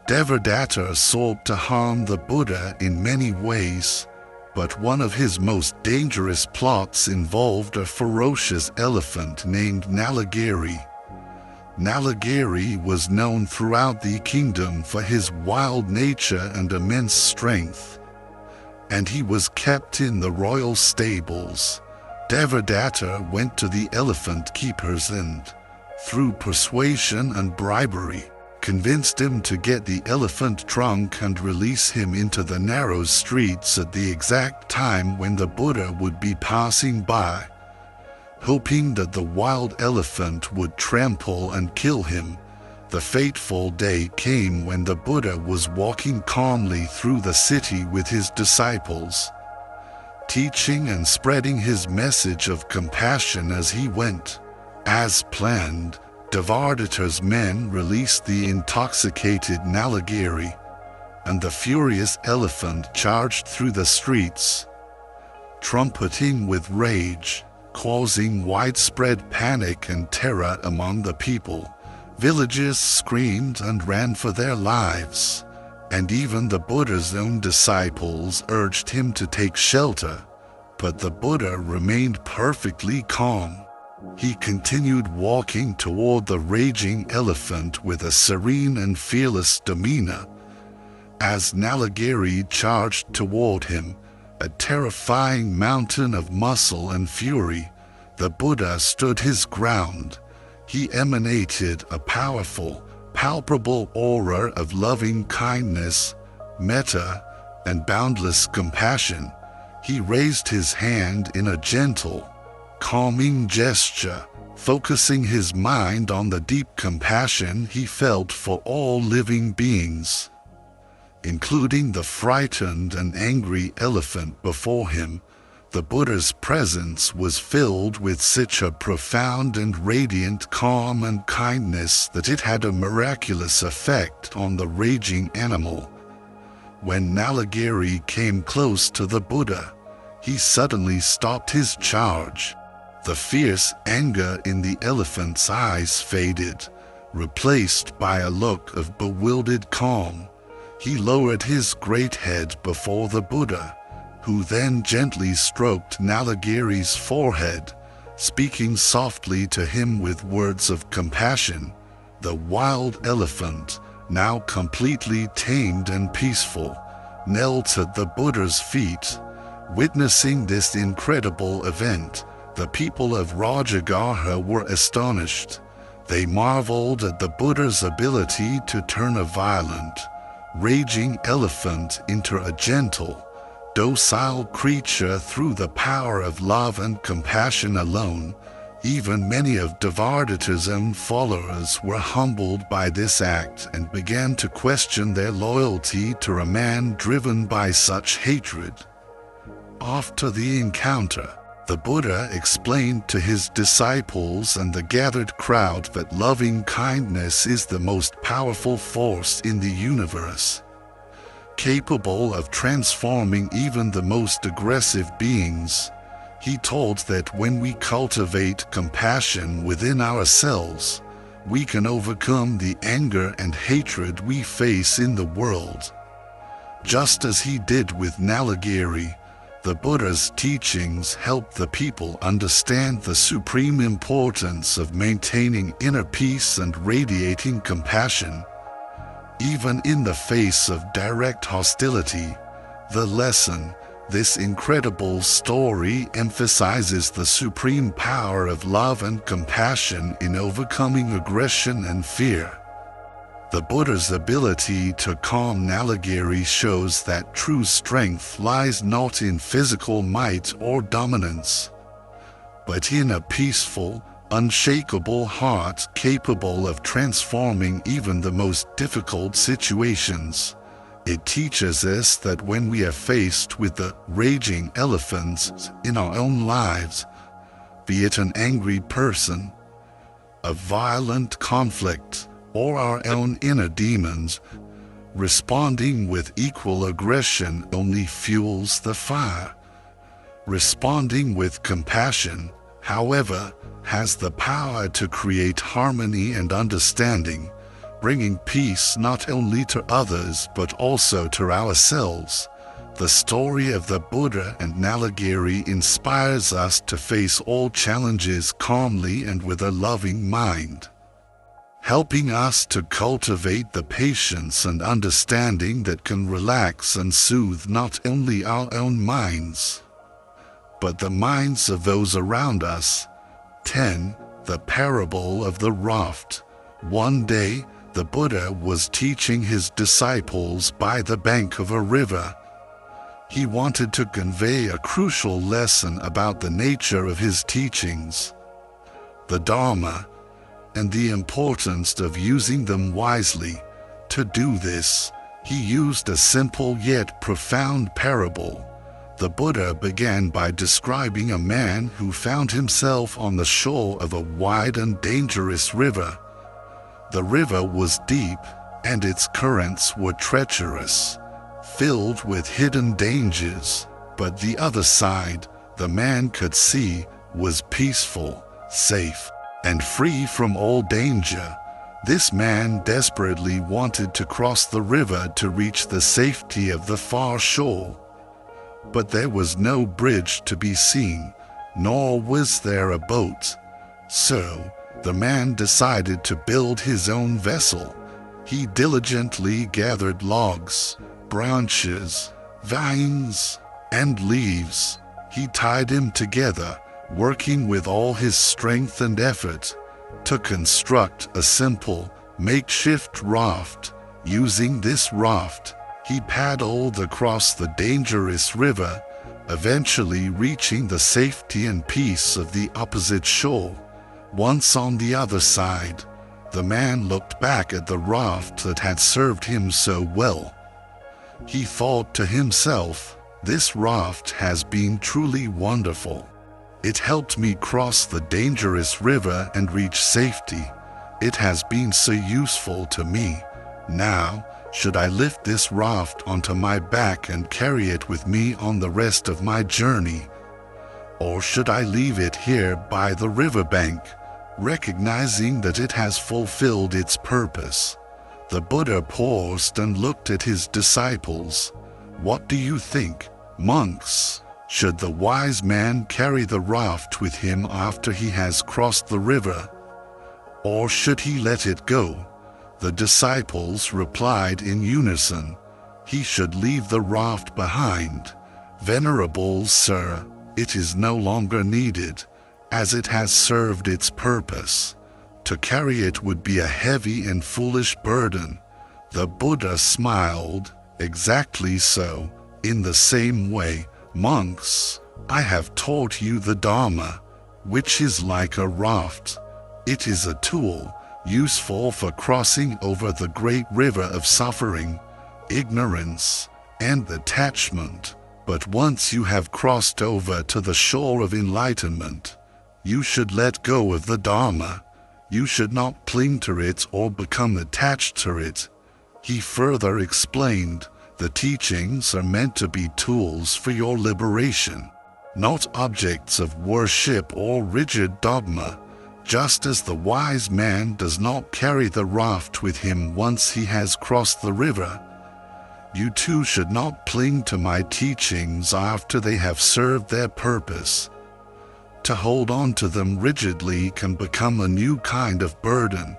Devadatta sought to harm the Buddha in many ways, but one of his most dangerous plots involved a ferocious elephant named Nalagiri. Nalagiri was known throughout the kingdom for his wild nature and immense strength, and he was kept in the royal stables. Devadatta went to the elephant keepers and, through persuasion and bribery, convinced him to get the elephant drunk and release him into the narrow streets at the exact time when the Buddha would be passing by. Hoping that the wild elephant would trample and kill him, the fateful day came when the Buddha was walking calmly through the city with his disciples, teaching and spreading his message of compassion as he went. As planned, Devadatta's men released the intoxicated Nalagiri, and the furious elephant charged through the streets, trumpeting with rage, causing widespread panic and terror among the people. Villagers screamed and ran for their lives. and even the Buddha's own disciples urged him to take shelter, but the Buddha remained perfectly calm. He continued walking toward the raging elephant with a serene and fearless demeanor. As Nalagiri charged toward him, a terrifying mountain of muscle and fury, the Buddha stood his ground. He emanated a powerful, palpable aura of loving kindness, metta, and boundless compassion. He raised his hand in a gentle, calming gesture, focusing his mind on the deep compassion he felt for all living beings. Including the frightened and angry elephant before him, the Buddha's presence was filled with such a profound and radiant calm and kindness that it had a miraculous effect on the raging animal. When Nalagiri came close to the Buddha, he suddenly stopped his charge. The fierce anger in the elephant's eyes faded, replaced by a look of bewildered calm. He lowered his great head before the Buddha, who then gently stroked Nalagiri's forehead, speaking softly to him with words of compassion. The wild elephant, now completely tamed and peaceful, knelt at the Buddha's feet. Witnessing this incredible event, the people of Rajagaha were astonished. They marveled at the Buddha's ability to turn a violent, raging elephant into a gentle, docile creature through the power of love and compassion alone. Even many of Devadatta's own followers were humbled by this act and began to question their loyalty to a man driven by such hatred. After the encounter, the Buddha explained to his disciples and the gathered crowd that loving kindness is the most powerful force in the universe, capable of transforming even the most aggressive beings. He told that when we cultivate compassion within ourselves, we can overcome the anger and hatred we face in the world. Just as he did with Nalagiri, the Buddha's teachings help the people understand the supreme importance of maintaining inner peace and radiating compassion. Even in the face of direct hostility, the lesson, this incredible story emphasizes the supreme power of love and compassion in overcoming aggression and fear. The Buddha's ability to calm Nalagiri shows that true strength lies not in physical might or dominance, but in a peaceful, unshakable heart capable of transforming even the most difficult situations. It teaches us that when we are faced with the raging elephants in our own lives, be it an angry person, a violent conflict, or our own inner demons, responding with equal aggression only fuels the fire. Responding with compassion, however, has the power to create harmony and understanding, bringing peace not only to others but also to ourselves. The story of the Buddha and Nalagiri inspires us to face all challenges calmly and with a loving mind, helping us to cultivate the patience and understanding that can relax and soothe not only our own minds, but the minds of those around us. 10. The Parable of the Raft. One day, the Buddha was teaching his disciples by the bank of a river. He wanted to convey a crucial lesson about the nature of his teachings, the Dharma, and the importance of using them wisely. To do this, he used a simple yet profound parable. The Buddha began by describing a man who found himself on the shore of a wide and dangerous river. The river was deep, and its currents were treacherous, filled with hidden dangers, but the other side, the man could see, was peaceful, safe, and free from all danger. This man desperately wanted to cross the river to reach the safety of the far shore. But there was no bridge to be seen, nor was there a boat. So, the man decided to build his own vessel. He diligently gathered logs, branches, vines, and leaves. He tied them together, working with all his strength and effort, to construct a simple, makeshift raft. Using this raft, he paddled across the dangerous river, eventually reaching the safety and peace of the opposite shore. Once on the other side, the man looked back at the raft that had served him so well. He thought to himself, "This raft has been truly wonderful. It helped me cross the dangerous river and reach safety. It has been so useful to me. Now, should I lift this raft onto my back and carry it with me on the rest of my journey? Or should I leave it here by the riverbank, recognizing that it has fulfilled its purpose?" The Buddha paused and looked at his disciples. "What do you think, monks? Should the wise man carry the raft with him after he has crossed the river? Or should he let it go?" The disciples replied in unison, "He should leave the raft behind. Venerable Sir, it is no longer needed, as it has served its purpose. To carry it would be a heavy and foolish burden." The Buddha smiled. "Exactly so. In the same way, monks, I have taught you the Dharma, which is like a raft. It is a tool, useful for crossing over the great river of suffering, ignorance, and attachment. But once you have crossed over to the shore of enlightenment, you should let go of the Dharma. You should not cling to it or become attached to it." He further explained, "The teachings are meant to be tools for your liberation, not objects of worship or rigid dogma. Just as the wise man does not carry the raft with him once he has crossed the river, you too should not cling to my teachings after they have served their purpose. To hold on to them rigidly can become a new kind of burden,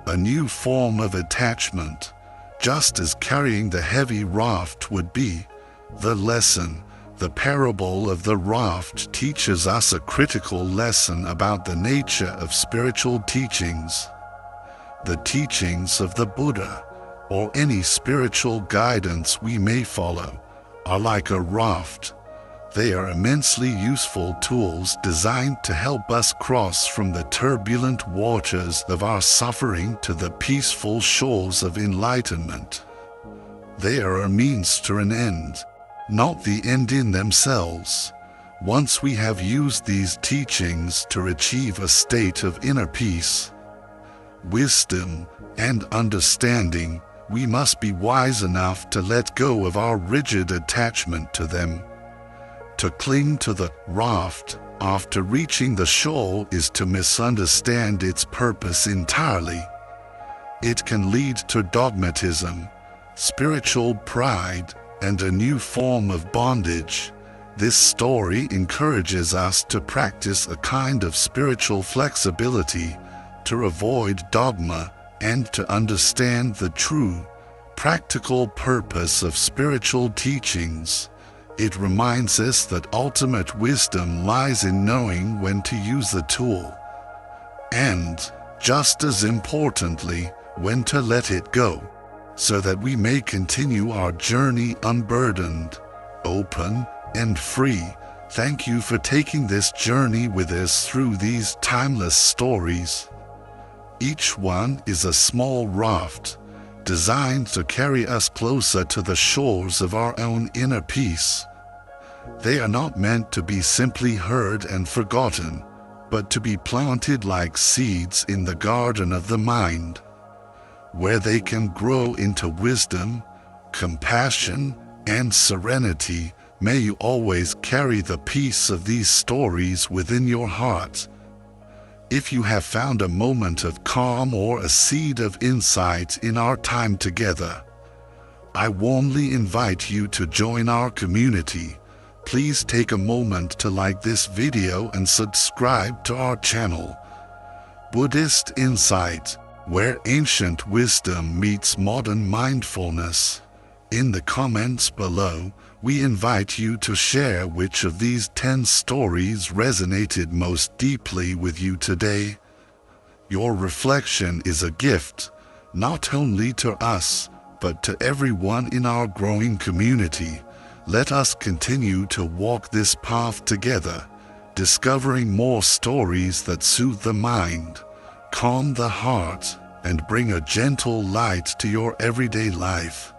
a new form of attachment, just as carrying the heavy raft would be." The lesson, the parable of the raft, teaches us a critical lesson about the nature of spiritual teachings. The teachings of the Buddha, or any spiritual guidance we may follow, are like a raft. They are immensely useful tools designed to help us cross from the turbulent waters of our suffering to the peaceful shores of enlightenment. They are a means to an end, not the end in themselves. Once we have used these teachings to achieve a state of inner peace, wisdom, and understanding, we must be wise enough to let go of our rigid attachment to them. To cling to the raft after reaching the shore is to misunderstand its purpose entirely. It can lead to dogmatism, spiritual pride, and a new form of bondage. This story encourages us to practice a kind of spiritual flexibility, to avoid dogma, and to understand the true, practical purpose of spiritual teachings. It reminds us that ultimate wisdom lies in knowing when to use the tool, and, just as importantly, when to let it go, so that we may continue our journey unburdened, open, and free. Thank you for taking this journey with us through these timeless stories. Each one is a small raft, designed to carry us closer to the shores of our own inner peace. They are not meant to be simply heard and forgotten, but to be planted like seeds in the garden of the mind, where they can grow into wisdom, compassion, and serenity. May you always carry the peace of these stories within your heart. If you have found a moment of calm or a seed of insight in our time together, I warmly invite you to join our community. Please take a moment to like this video and subscribe to our channel, Buddhist Insight, where ancient wisdom meets modern mindfulness. In the comments below, we invite you to share which of these 10 stories resonated most deeply with you today. Your reflection is a gift, not only to us, but to everyone in our growing community. Let us continue to walk this path together, discovering more stories that soothe the mind, calm the heart, and bring a gentle light to your everyday life.